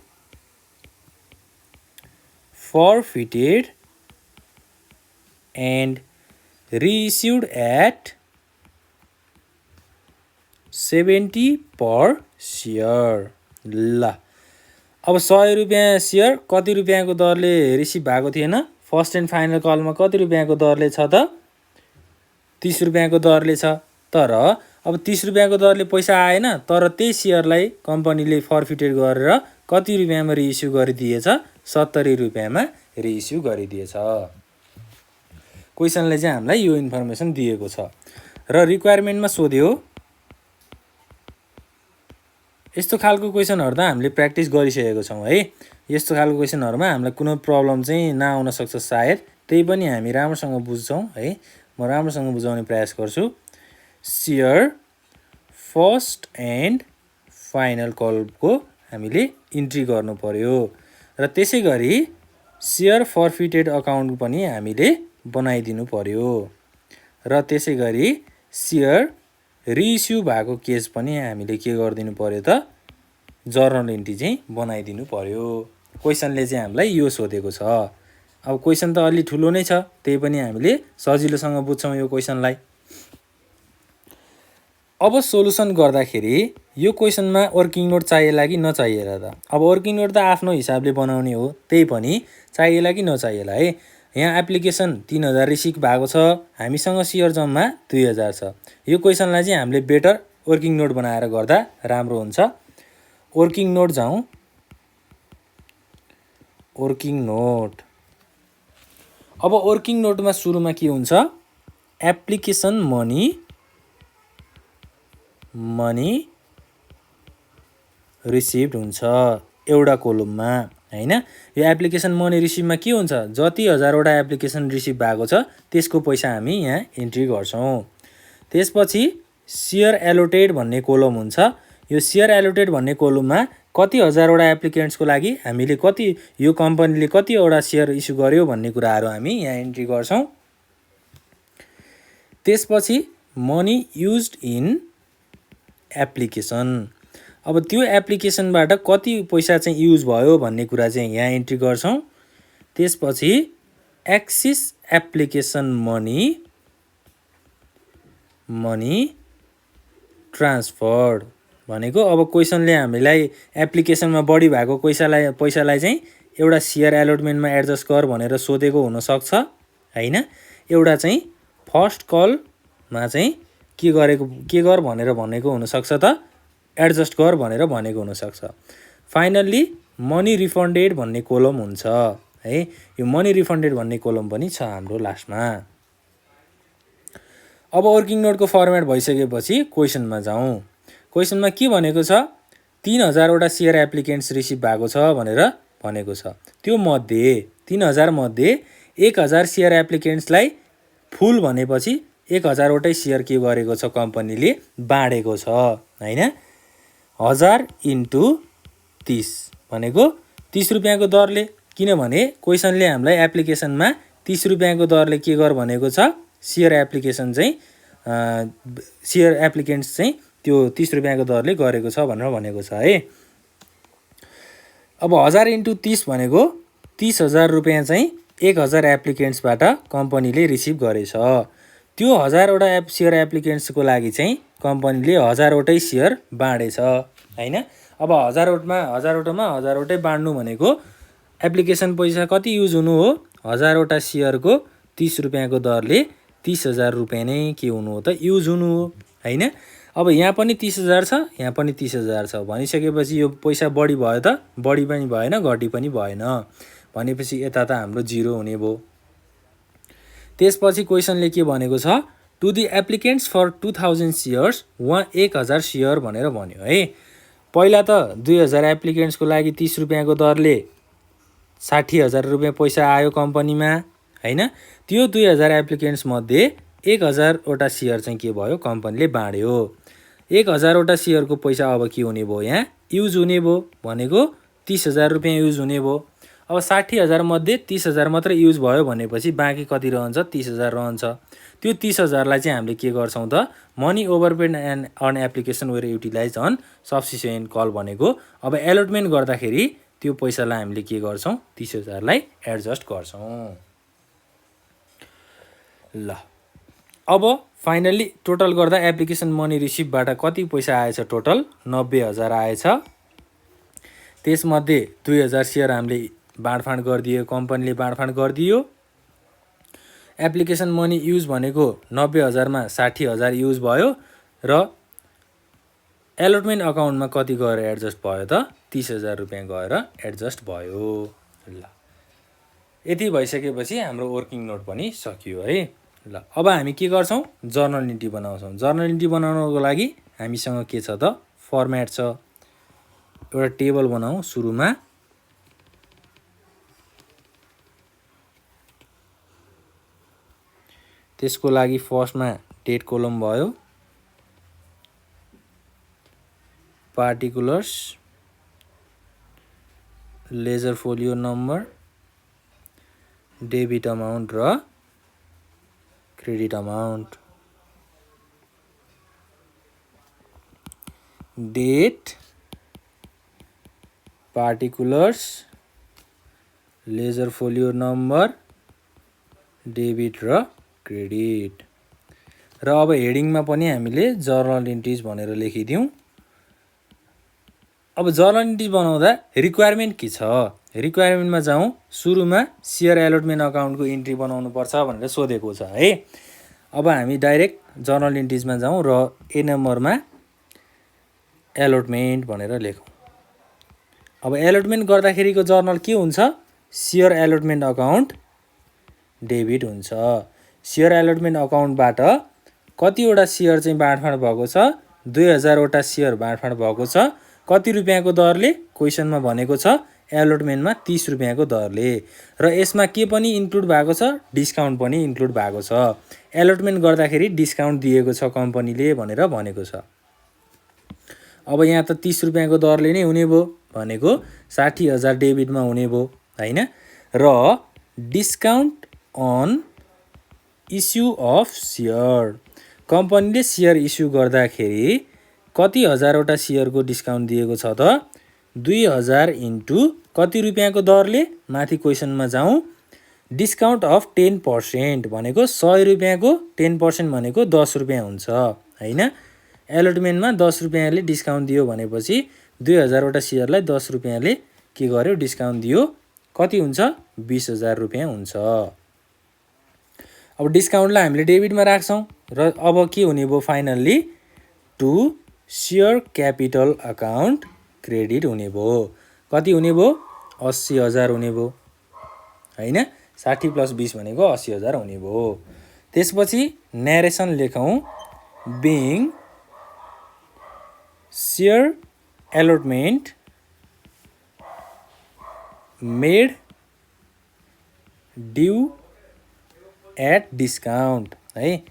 forfeited and reissued at 70 per share। ल अब 100 रुपियाँ सेयर कति रुपियाँको दरले रिसिभ भएको थिएन, फर्स्ट एन्ड फाइनल कलमा कति रुपियाँको दरले छ त, 30 रुपियाँको दरले छ। तर अब 30 रुपियाँको दरले पैसा आएन, तर त्यही सेयरलाई कम्पनीले फर्फिटेड गरेर कति रुपियाँमा रिइस्यु गरिदिएछ, 70 रुपियाँमा रिइस्यु गरिदिएछ। क्वेसनले चाहिँ हामीलाई यो इन्फर्मेसन दिएको छ र रिक्वायरमेन्टमा सोध्यो। यस्तो खालको क्वेसनहरु त हामीले प्र्याक्टिस गरिसकेको छौं है। यस्तो खालको क्वेसनहरुमा हामीलाई कुनै प्रब्लम चाहिँ नआउन सक्छ सायद, त्यही पनि हामी राम्रोसँग बुझ्छौं है। म राम्रोसँग बुझाउने प्रयास गर्छु। शेयर फर्स्ट एन्ड फाइनल कलको हामीले इन्ट्री गर्नु पर्यो र त्यसैगरी शेयर फर्फिटेड अकाउन्ट पनि हामीले बनाइदिनु पर्यो र त्यसैगरी शेयर रिइस्यु भएको केस पनि हामीले के गर्दिनु पर्यो त, जर्नल एन्ट्री चाहिँ बनाइदिनु पर्यो। क्वेसनले चाहिँ हामीलाई यो सोधेको छ। अब क्वेसन त अलि ठुलो नै छ, त्यही पनि हामीले सजिलोसँग बुझ्छौं यो क्वेसनलाई। अब सोलुसन गर्दाखेरि यो क्वेसनमा वर्किङ नोट चाहिएला कि नचाहिएला त? अब वर्किङ नोट त आफ्नो हिसाबले बनाउने हो, त्यही पनि चाहिएला कि नचाहिएला है। यहाँ एप्लिकेसन 3000 रिसिभ भएको छ, हामीसँग सेयर जम्मा 2000 छ। यो क्वेसनलाई चाहिँ हामीले बेटर वर्किङ नोट बनाएर गर्दा राम्रो हुन्छ। वर्किङ नोट जाउँ। Working note. अब वर्किङ नोटमा सुरुमा के हुन्छ? एप्लिकेसन मनी रिसिभ्ड हुन्छ एउटा कोलममा हैन। यो एप्लिकेसन मनी रिसिभमा के हुन्छ? जति हजारवटा एप्लिकेसन रिसिभ भएको छ त्यसको पैसा हामी यहाँ इन्ट्री गर्छौं। त्यसपछि सेयर एलोटेड भन्ने कोलम हुन्छ। यो सेयर एलोटेड भन्ने कोलममा कति हजारवटा एप्लिकेन्ट्सको लागि हामीले कति यो कम्पनीले कतिवटा सेयर इस्यु गर्यो भन्ने कुराहरू हामी यहाँ इन्ट्री गर्छौं। त्यसपछि मनी युज्ड इन एप्लिकेसन। अब त्यो एप्लिकेसनबाट कति पैसा चाहिँ युज भयो भन्ने कुरा चाहिँ यहाँ इन्ट्री गर्छौं। त्यसपछि एक्सिस एप्लिकेसन मनी ट्रान्सफर्ड भनेको अब क्वेसनले हामीलाई एप्लिकेसनमा बढी भएको पैसालाई चाहिँ एउटा सेयर एलोटमेन्टमा एडजस्ट कर भनेर सोधेको हुन सक्छ हैन। एउटा चाहिँ फर्स्ट कलमा चाहिँ के गर भनेर भनेको हुन सक्छ त एडजस्ट कर भनेर भनेको हुन सक्छ। फाइनल्ली मनी रिफन्डेड भन्ने कोलम हुन्छ है। यो मनी रिफन्डेड भन्ने कोलम पनि छ हाम्रो लास्टमा। अब वर्किङ नोटको फर्मेट भइसकेपछि क्वेसनमा जाउँ। क्वेसनमा के भनेको छ? 3000 वटा सेयर एप्लिकेन्ट्स रिसिभ भएको छ भनेर भनेको छ। त्यो मध्ये 3000 मध्ये 1000 सेयर एप्लिकेन्ट्सलाई फुल भनेपछि 1000 वटै सेयर के गरेको छ? कम्पनीले बाँडेको छ हैन। 1000 इन्टु 30 भनेको 30 रुपैयाँको दरले, किनभने क्वेसनले हामीलाई एप्लिकेसनमा 30 रुपैयाँको दरले के गर भनेको छ? सेयर एप्लिकेसन चाहिँ सेयर एप्लिकेन्ट्स चाहिँ त्यो 30 रुपैयाँको दरले गरेको छ भनेर भनेको छ है। अब 1000 इन्टु 30 भनेको 30,000 रुपैयाँ चाहिँ 1000 एप्लिकेन्ट्सबाट कम्पनीले रिसिभ गरेछ। त्यो 1000 वटा सेयर एप्लिकेन्ट्सको लागि चाहिँ कम्पनीले 1000 वटै सेयर बाँडेछ हैन। अब 1000 वटामा 1000 वटै बाँड्नु भनेको एप्लिकेसन पैसा कति युज हुनु हो? 1000 वटा सेयरको 30 रुपैयाँको दरले 30,000 रुपैयाँ नै के हुनु हो त? युज हुनु हो हैन। अब यहाँ पनि 30,000 छ, यहाँ पनि 30,000 छ भनिसकेपछि यो पैसा बढी भयो त? बढी पनि भएन, घटी पनि भएन भनेपछि यता त हाम्रो 0 हुने भयो। त्यसपछि क्वेसनले के भनेको छ? To the applicants for 2000 shares, उहाँ 1000 सेयर भनेर भन्यो है। पहिला त 2000 एप्लिकेन्ट्सको लागि 30 रुपैयाँको दरले 60,000 रुपैयाँ पैसा आयो कम्पनीमा हैन। त्यो 2000 एप्लिकेन्ट्स मध्ये 1000 वटा सेयर चाहिँ के भयो? कम्पनीले बाँड्यो। 1000 वटा सेयरको पैसा अब के हुने भयो? यहाँ युज हुने भयो भनेको 30,000 रुपैयाँ युज हुने भयो। अब 60,000 मध्ये 30,000 मात्रै युज भयो भनेपछि बाँकी कति रहन्छ? 30,000 रहन्छ। त्यो 30,000लाई चाहिँ हामीले के गर्छौं त? Money overpaid and on application were utilise on subsequent call भनेको अब एलोटमेन्ट गर्दाखेरि त्यो पैसालाई हामीले के गर्छौं? 30,000लाई एडजस्ट गर्छौं। ल अब फाइनल्ली टोटल गर्दा एप्लिकेसन मनी रिसिभबाट कति पैसा आएछ? टोटल 90,000 आएछ। त्यसमध्ये 2000 सेयर हामीले बाँडफाँड गरिदियो, कम्पनीले बाँडफाँड गरिदियो। एप्लिकेसन मनी युज भनेको 90,000 मा 60,000 युज भयो र एलोटमेन्ट अकाउन्टमा कति गएर एडजस्ट भयो त? 30,000 रुपैयाँ गएर एडजस्ट भयो। ल यति भइसकेपछि हाम्रो वर्किङ नोट पनि सकियो है। ल अब हामी के गर्छौं? जर्नल इन्ट्री बनाउँछौं। जर्नल इन्ट्री बनाउनको लागि हामीसँग के छ त? फर्मेट छ। एउटा टेबल बनाऊ सुरुमा। त्यसको लागि फर्स्टमा डेट कोलम भयो, particulars, ledger folio number, debit amount र credit amount. Date, particulars, ledger folio number, debit र क्रेडिट। र अब हेडिङमा पनि हामीले जर्नल इन्ट्रिज भनेर लेखिदिउँ। अब जर्नल इन्ट्रिज बनाउँदा रिक्वायरमेन्ट के छ, रिक्वायरमेन्टमा जाउँ। सुरुमा सेयर एलोटमेन्ट अकाउन्टको इन्ट्री बनाउनु पर्छ भनेर सोधेको छ है। अब हामी डाइरेक्ट जर्नल इन्ट्रिजमा जाउँ र ए नम्बरमा एलोटमेन्ट भनेर लेखौँ। अब एलोटमेन्ट गर्दाखेरिको जर्नल के हुन्छ, सेयर एलोटमेन्ट अकाउन्ट डेबिट हुन्छ। सेयर एलोटमेन्ट अकाउन्टबाट कतिवटा सेयर चाहिँ बाँडफाँड भएको छ, 2000 वटा सेयर बाँडफाँड भएको छ। कति रुपियाँको दरले, क्वेसनमा भनेको छ एलोटमेन्टमा 30 रुपियाँको दरले। र यसमा के पनि इन्क्लुड भएको छ, डिस्काउन्ट पनि इन्क्लुड भएको छ। एलोटमेन्ट गर्दाखेरि डिस्काउन्ट दिएको छ कम्पनीले भनेर भनेको छ। अब यहाँ त 30 रुपियाँको दरले नै हुने भयो भनेको 60,000 डेबिटमा हुने भयो हैन। र discount on issue of share, कम्पनीले सेयर इस्यु गर्दाखेरि कति हजारवटा सेयरको डिस्काउन्ट दिएको छ त, 2000 इन्टु कति रुपियाँको दरले, माथि क्वेसनमा जाउँ। डिस्काउन्ट अफ 10% भनेको 100 रुपियाँको 10% भनेको 10 रुपियाँ हुन्छ हैन। एलोटमेन्टमा 10 रुपियाँले डिस्काउन्ट दियो भनेपछि 2000 वटा सेयरलाई 10 रुपियाँले के गर्यो, डिस्काउन्ट दियो। कति हुन्छ, 20,000 रुपियाँ हुन्छ। अब डिस्काउन्टलाई हामीले डेबिटमा राख्छौँ र अब के हुने भयो, finally to share capital account credit हुने भयो। कति हुने भयो, 80,000 हुने भयो हैन। 60 + 20 भनेको 80,000 हुने भयो। त्यसपछि न्यारेसन लेखौँ, being share allotment made due at discount है।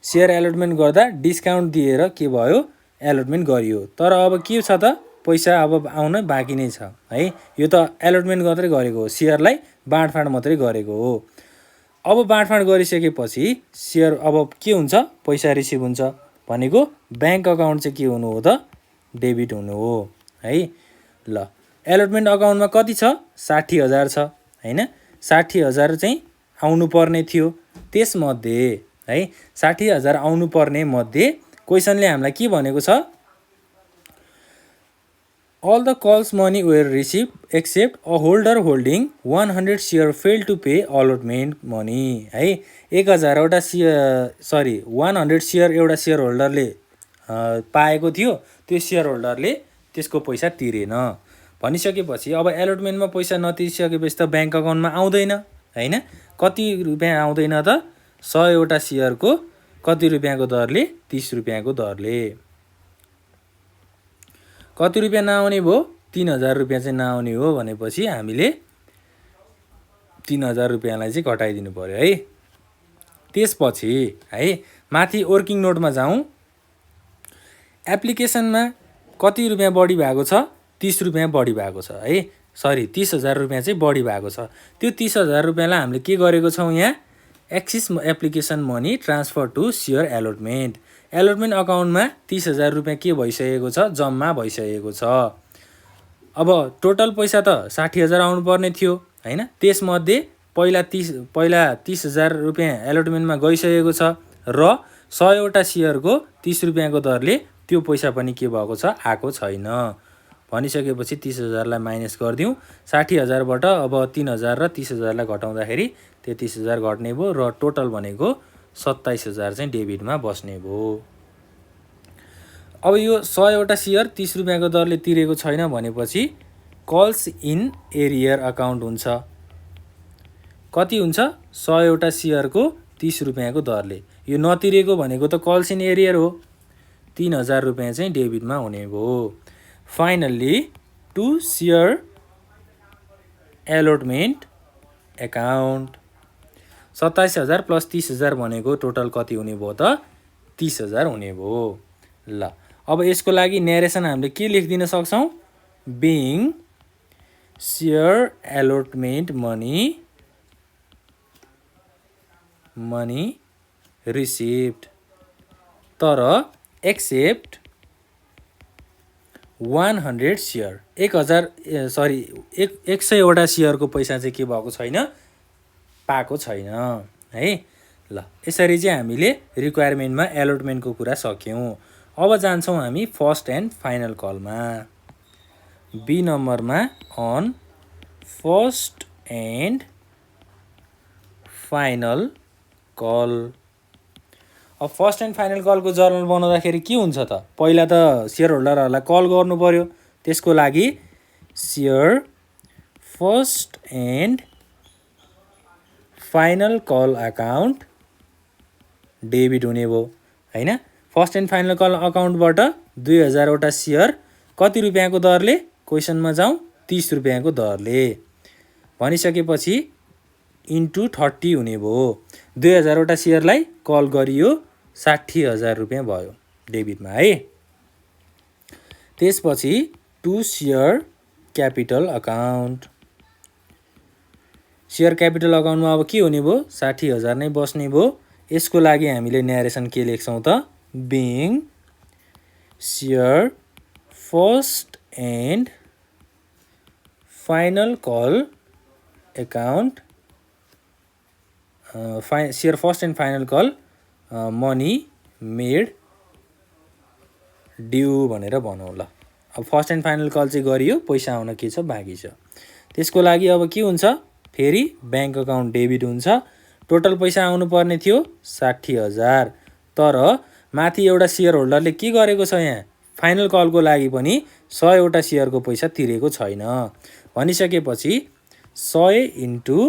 सेयर एलोटमेन्ट गर्दा डिस्काउन्ट दिएर के भयो, एलोटमेन्ट गरियो। तर अब के छ त, पैसा अब आउन बाँकी नै छ है। यो त एलोटमेन्ट मात्रै गरेको हो, सेयरलाई बाँडफाँड मात्रै गरेको हो। अब बाँडफाँड गरिसकेपछि सेयर अब के हुन्छ, पैसा रिसिभ हुन्छ भनेको ब्याङ्क अकाउन्ट चाहिँ के हुनु हो त, डेबिट हुनु हो है। ल एलोटमेन्ट अकाउन्टमा कति छ, 60,000 छ हैन। 60,000 चाहिँ आउनुपर्ने थियो। त्यसमध्ये है 60,000 आउनुपर्ने मध्ये क्वेसनले हामीलाई के भनेको छ, all the calls money were receive except a holder holding 100 share fail to pay allotment money है। 1000 वटा सेयर 100 सेयर एउटा सेयर होल्डरले पाएको थियो, त्यो सेयर होल्डरले त्यसको पैसा तिरेन भनिसकेपछि अब एलोटमेन्टमा पैसा नतिरिसकेपछि त ब्याङ्क अकाउन्टमा आउँदैन हैन। कति रुपियाँ आउँदैन त, 100 वटा सेयरको कति रुपियाँको दरले, 30 रुपियाँको दरले। कति रुपियाँ नआउने भयो, 3000 रुपियाँ चाहिँ नआउने हो भनेपछि हामीले 3000 रुपियाँलाई चाहिँ घटाइदिनु पर्यो है। त्यसपछि है माथि वर्किङ नोटमा जाउँ। एप्लिकेसनमा कति रुपियाँ बढी भएको छ, 30 रुपियाँ बढी भएको छ है। 30,000 रुपियाँ चाहिँ बढी भएको छ। त्यो 30,000 रुपियाँलाई हामीले के गरेको छौँ, यहाँ excess application money transfer to share allotment. Allotment अकाउन्टमा 30,000 रुपियाँ के भइसकेको छ, जम्मा भइसकेको छ। अब टोटल पैसा त 60,000 आउनुपर्ने थियो हैन। त्यसमध्ये पहिला 30,000 रुपियाँ एलोटमेन्टमा गइसकेको छ र 100 वटा सेयरको 30 रुपियाँको दरले त्यो पैसा पनि के भएको छ, आएको छैन भनिसकेपछि 30,000लाई माइनस गरिदिउँ। 60,000बाट अब 3,000 र 30,000लाई घटाउँदाखेरि 33,000 घट्ने भयो र टोटल भनेको 27,000 चाहिँ डेबिटमा बस्ने भयो। अब यो 100 वटा सेयर 30 रुपियाँको दरले तिरेको छैन भनेपछि कल्स इन एरियर अकाउन्ट हुन्छ। कति हुन्छ, 100 वटा सेयरको 30 रुपियाँको दरले। यो नतिरेको भनेको त कल्स इन एरियर हो, 3,000 रुपियाँ चाहिँ डेबिटमा हुने भयो। Finally to share allotment account 27,000 + 30,000 भनेको टोटल कति हुने भयो त, 30,000 हुने भयो। ल अब यसको लागि न्यारेसन हामीले के लेखिदिन सक्छौँ, being share allotment money received तर एक्सेप्ट 100 सेयर 100 वटा सेयरको पैसा चाहिँ के भएको छैन, पाएको छैन है। ल यसरी चाहिँ हामीले रिक्वायरमेन्टमा एलोटमेन्टको कुरा सक्यौँ। अब जान्छौँ हामी फर्स्ट एन्ड फाइनल कलमा। बी नम्बरमा on first and final call. अब फर्स्ट एन्ड फाइनल कलको जर्नल बनाउँदाखेरि के हुन्छ त? पहिला त सेयर होल्डरहरूलाई कल गर्नु पर्यो। त्यसको लागि share first and final call account debit हुने भयो हैन। फर्स्ट एन्ड फाइनल कल अकाउन्टबाट 2000 वटा सेयर कति रुपियाँको दरले? क्वेसनमा जाउँ 30 रुपियाँको दरले भनिसकेपछि इन्टु 30 हुने भयो। 2000 वटा सेयरलाई कल गरियो 60,000 रुपियाँ भयो डेबिटमा है। त्यसपछि to share capital account. Share capital अकाउन्टमा अब के हुने भयो? 60,000 नै बस्ने भयो। यसको लागि हामीले न्यारेसन के लेख्छौँ त? Being share first and final call account share first and final call money made due भनेर भनौँ ल। अब फर्स्ट एन्ड फाइनल कल चाहिँ गरियो, पैसा आउन के छ? बाँकी छ। त्यसको लागि अब के हुन्छ? फेरि ब्याङ्क अकाउन्ट डेबिट हुन्छ। टोटल पैसा आउनुपर्ने थियो 60,000। तर माथि एउटा सेयर होल्डरले के गरेको छ? यहाँ फाइनल कलको लागि पनि 100 वटा सेयरको पैसा तिरेको छैन। भनिसकेपछि 100 इन्टु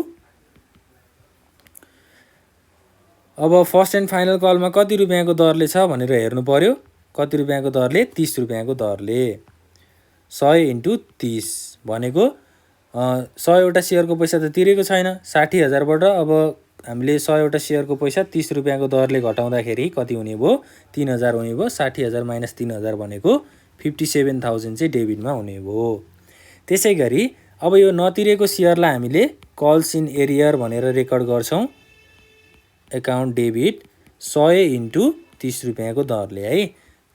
अब फर्स्ट एन्ड फाइनल कलमा कति रुपियाँको दरले छ भनेर हेर्नु पर्यो। कति रुपियाँको दरले? 30 रुपियाँको दरले। 100 इन्टु 30 भनेको 100 वटा सेयरको पैसा त तिरेको छैन। 60,000बाट अब हामीले 100 वटा सेयरको पैसा 30 रुपियाँको दरले घटाउँदाखेरि कति हुने भयो? 3000 हुने भयो। 60,000 माइनस 3000 भनेको 57,000 चाहिँ डेबिटमा हुने भयो। त्यसै गरी अब यो नतिरेको सेयरलाई हामीले कल्स इन एरियर भनेर रेकर्ड गर्छौँ। एकाउन्ट डेबिट 100 इन्टु 30 रुपियाँको दरले है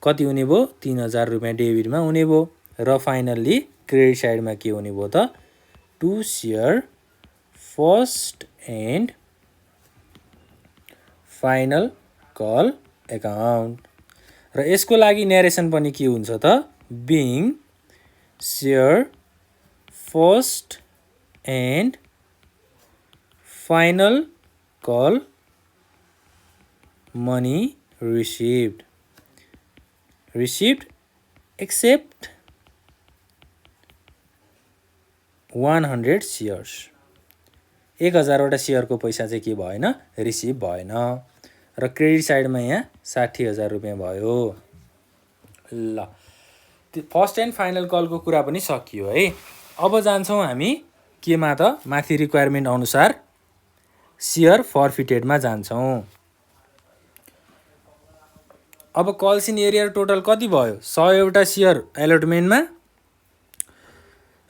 कति हुने भयो? 3000 रुपियाँ डेबिटमा हुने भयो। र फाइनल्ली क्रेडिट साइडमा के हुने भयो त? To share first and final call account. र यसको लागि न्यारेसन पनि के हुन्छ त? Being share first and final call money received except 100 shares. 1000 वटा सेयरको पैसा चाहिँ के भएन? रिसिभ भएन। र क्रेडिट साइडमा यहाँ 60,000 रुपियाँ भयो। ल त्यो फर्स्ट एन्ड फाइनल कलको कुरा पनि सकियो है। अब जान्छौँ हामी केमा त? माथि रिक्वायरमेन्ट अनुसार सेयर फर्फिटेडमा जान्छौँ। अब कल्स इन एरियर टोटल कति भयो? 100 वटा सेयर एलोटमेन्टमा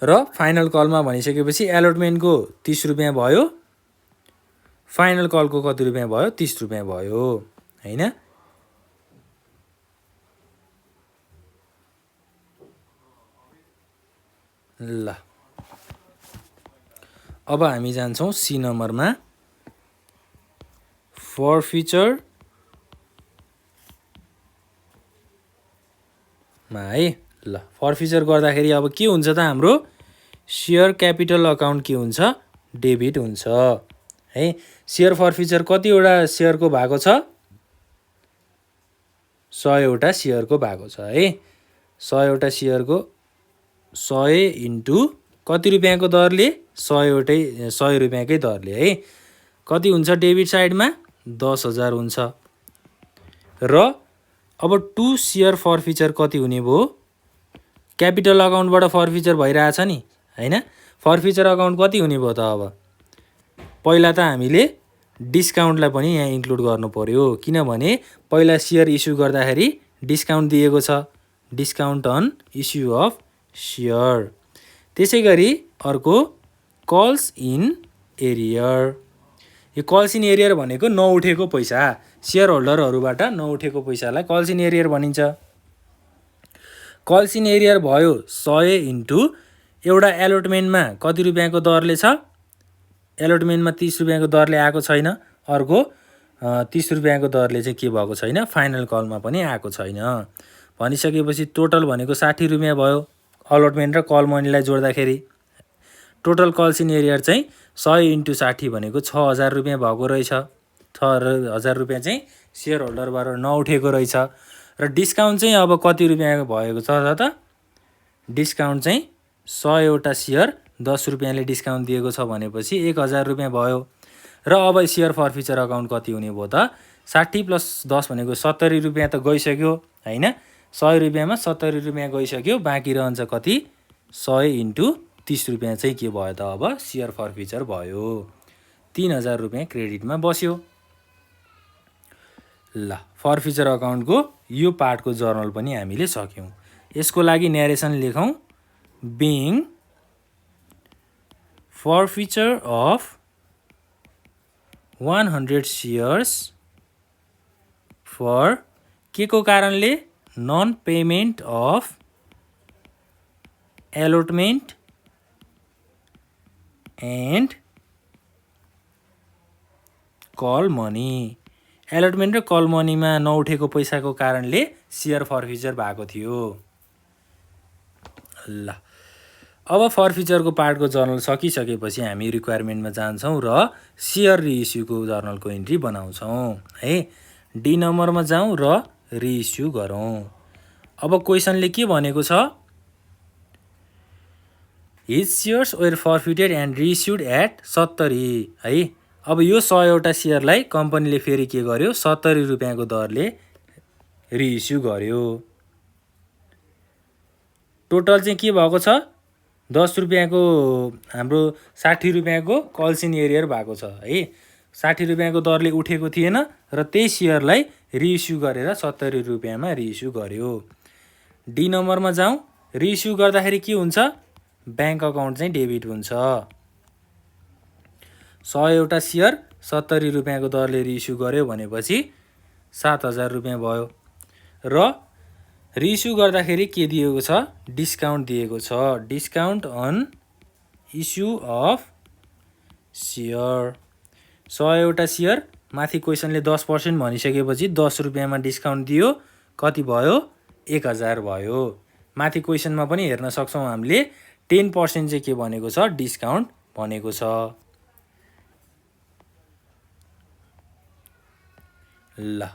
र फाइनल कलमा भनिसकेपछि एलोटमेन्टको 30 रुपियाँ भयो। फाइनल कलको कति रुपियाँ भयो? 30 रुपियाँ भयो हैन। ल अब हामी जान्छौँ सी नम्बरमा फर्फिचर मा है। ल फर्फिचर गर्दाखेरि अब के हुन्छ त? हाम्रो सेयर क्यापिटल अकाउन्ट के हुन्छ? डेबिट हुन्छ है। सेयर फर्फिचर कतिवटा सेयरको भएको छ? 100 वटा सेयरको भएको छ है। 100 वटा सेयरको 100 इन्टु कति रुपियाँको दरले? 100 रुपियाँकै दरले है कति हुन्छ? डेबिट साइडमा 10,000 हुन्छ। र अब टु सेयर फर्फिचर कति हुने भयो? क्यापिटल अकाउन्टबाट फर्फिचर भइरहेछ नि हैन। फर्फिचर अकाउन्ट कति हुने भयो त? अब पहिला त हामीले डिस्काउन्टलाई पनि यहाँ इन्क्लुड गर्नु पर्यो, किनभने पहिला सेयर इस्यु गर्दाखेरि डिस्काउन्ट दिएको छ, discount on issue of share. त्यसै गरी अर्को कल्स इन एरियर। यो कल्स इन एरियर भनेको नउठेको पैसा, सेयर होल्डरहरूबाट नउठेको पैसालाई कल्स इन एरियर भनिन्छ। कल्स इन एरियर भयो 100 इन्टु एउटा एलोटमेन्टमा कति रुपियाँको दरले छ? एलोटमेन्टमा 30 रुपियाँको दरले आएको छैन। अर्को 30 रुपियाँको दरले चाहिँ के भएको छैन, फाइनल कलमा पनि आएको छैन। भनिसकेपछि टोटल भनेको 60 रुपियाँ भयो। अलटमेन्ट र कल मनीलाई जोड्दाखेरि टोटल कल्स इन एरियर चाहिँ 100 × 60 भनेको 6000 रुपियाँ भएको रहेछ। 6000 रुपियाँ चाहिँ सेयर होल्डरबाट नउठेको रहेछ। र डिस्काउन्ट चाहिँ अब कति रुपियाँ भएको छ त? डिस्काउन्ट चाहिँ 100वटा सेयर 10 रुपियाँले डिस्काउन्ट दिएको छ भनेपछि 1000 रुपियाँ भयो। र अब सेयर फरफिचर अकाउन्ट कति हुने भयो त? 60 + 10 भनेको 70 रुपियाँ त गइसक्यो हैन। 100 रुपियाँमा 70 रुपियाँ गइसक्यो, बाँकी रहन्छ कति? 100 × 30 रुपियाँ चाहिँ के भयो त? अब सेयर फरफिचर भयो। 3000 रुपियाँ क्रेडिटमा बस्यो। ल, फरफिचर अकाउन्टको यो पार्टको जर्नल पनि हामीले सक्यौँ। यसको लागि न्यारेसन लेखौँ। Being forfeiture of 100 shares for के को कारणले? Non payment of allotment and call money. Allotment र कल मनीमा नउठेको पैसाको कारणले सेयर फरफिचर भएको थियो। ल, अब फरफिचरको पार्टको जर्नल सकिसकेपछि हामी रिक्वायरमेन्टमा जान्छौँ र सेयर रिइस्युको जर्नलको इन्ट्री बनाउँछौँ है। डी नम्बरमा जाउँ र रिइस्यु गरौँ। अब क्वेसनले के भनेको छ? His shares were forfeited and reissued at 70 है। अब यो 100वटा सेयरलाई कम्पनीले फेरि के गर्यो? 70 रुपियाँको दरले रिइस्यु गर्यो। टोटल चाहिँ के भएको छ? 10 रुपियाँको हाम्रो 60 रुपियाँको कल्स इन एरियर भएको छ है। 60 रुपियाँको दरले उठेको थिएन र त्यही सेयरलाई रिइस्यु गरेर 70 रुपियाँमा रिइस्यु गर्यो। डी नम्बरमा जाउँ। रिइस्यु गर्दाखेरि के हुन्छ? ब्याङ्क अकाउन्ट चाहिँ डेबिट हुन्छ। 100वटा सेयर 70 रुपियाँको दरले रिइस्यु गर्यो भनेपछि 7000 रुपियाँ भयो। र रिइस्यु गर्दाखेरि के दिएको छ? डिस्काउन्ट दिएको छ। Discount on issue of share. 100वटा सेयर माथि क्वेसनले 10% भनिसकेपछि 10 रुपियाँमा डिस्काउन्ट दियो। कति भयो? 1000 भयो। माथि क्वेसनमा पनि हेर्न सक्छौँ हामीले 10% चाहिँ के भनेको छ? डिस्काउन्ट भनेको छ। ल,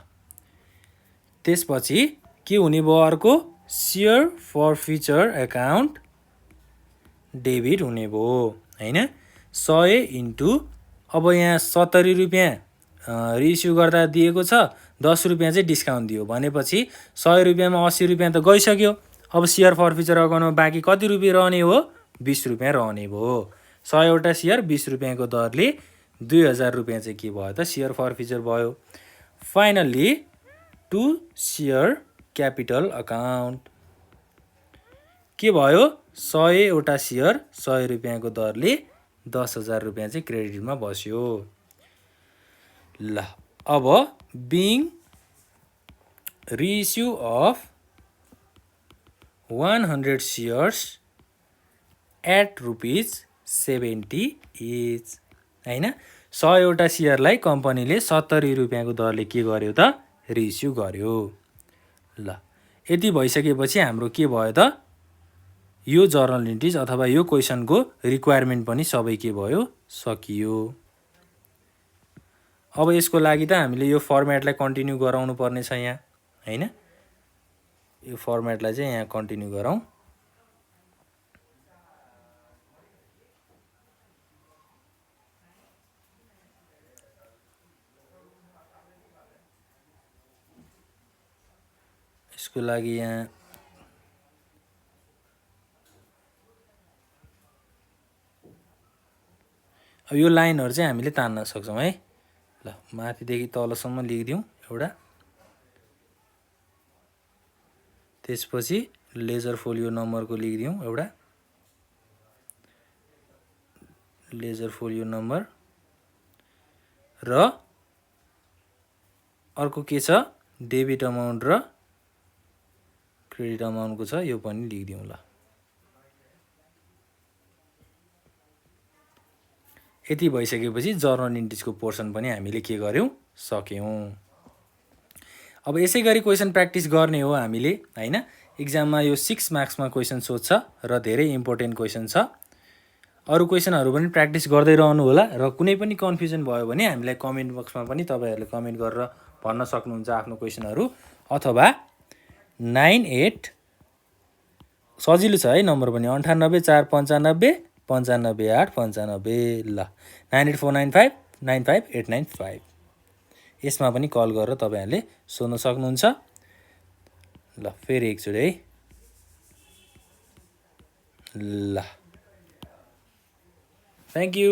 त्यसपछि के हुने भयो? अर्को सेयर फरफिचर एकाउन्ट डेबिट हुने भयो हैन। 100 × अब यहाँ 70 रुपियाँ रिइस्यु गर्दा दिएको छ, 10 रुपियाँ चाहिँ डिस्काउन्ट दियो भनेपछि 100 रुपियाँमा 80 रुपियाँ त गइसक्यो। अब सेयर फरफिचर अकाउन्टमा बाँकी कति रुपियाँ रहने हो? 20 रुपियाँ रहने भयो। 100वटा सेयर 20 रुपियाँको दरले 2000 रुपियाँ चाहिँ के भयो त? सेयर फरफिचर भयो। Finally to share capital account के भयो? 100वटा सेयर 100 रुपियाँको दरले 10,000 रुपियाँ चाहिँ क्रेडिटमा बस्यो। ल, अब being reissue of 100 shares at ₹70 each हैन। 100वटा सेयरलाई कम्पनीले 70 रुपियाँको दरले के गर्यो त? रिइस्यु गर्यो। ल, यति भइसकेपछि हाम्रो के भयो त? यो जर्नल इन्ट्रिज अथवा यो क्वेसनको रिक्वायरमेन्ट पनि सबै के भयो? सकियो। अब यसको लागि त हामीले यो फर्मेटलाई कन्टिन्यू गराउनु पर्ने छ यहाँ हैन। यो फर्मेटलाई चाहिँ यहाँ कन्टिन्यू गरौँ। यसको लागि यहाँ अब यो लाइनहरु चाहिँ हामीले तान्न सक्छौँ है। ल, माथिदेखि तलसम्म लेखिदिउँ एउटा। त्यसपछि लेजर फोलियो नम्बरको लेखिदिउँ एउटा। लेजर फोलियो नम्बर र अर्को के छ? डेबिट अमाउन्ट र क्रेडिट अमाउन्टको छ, यो पनि लेखिदिउँ। ल, यति भइसकेपछि जर्नल इन्ट्रिजको पोर्सन पनि हामीले के गर्यौँ? सक्यौँ। अब यसै गरी क्वेसन प्र्याक्टिस गर्ने हो हामीले होइन। इक्जाममा यो 6 मार्क्समा क्वेसन सोध्छ र धेरै इम्पोर्टेन्ट क्वेसन छ। अरू क्वेसनहरू पनि प्र्याक्टिस गर्दै रहनु होला र कुनै पनि कन्फ्युजन भयो भने हामीलाई कमेन्ट बक्समा पनि तपाईँहरूले कमेन्ट गरेर भन्न सक्नुहुन्छ आफ्नो क्वेसनहरू, अथवा 98 सजिलो छ है नम्बर पनि 9845955895 ल 9849595895 यसमा पनि कल गरेर तपाईँहरूले सोध्न सक्नुहुन्छ। ल फेरि एकचोटि है। ल थ्याङ्क यू।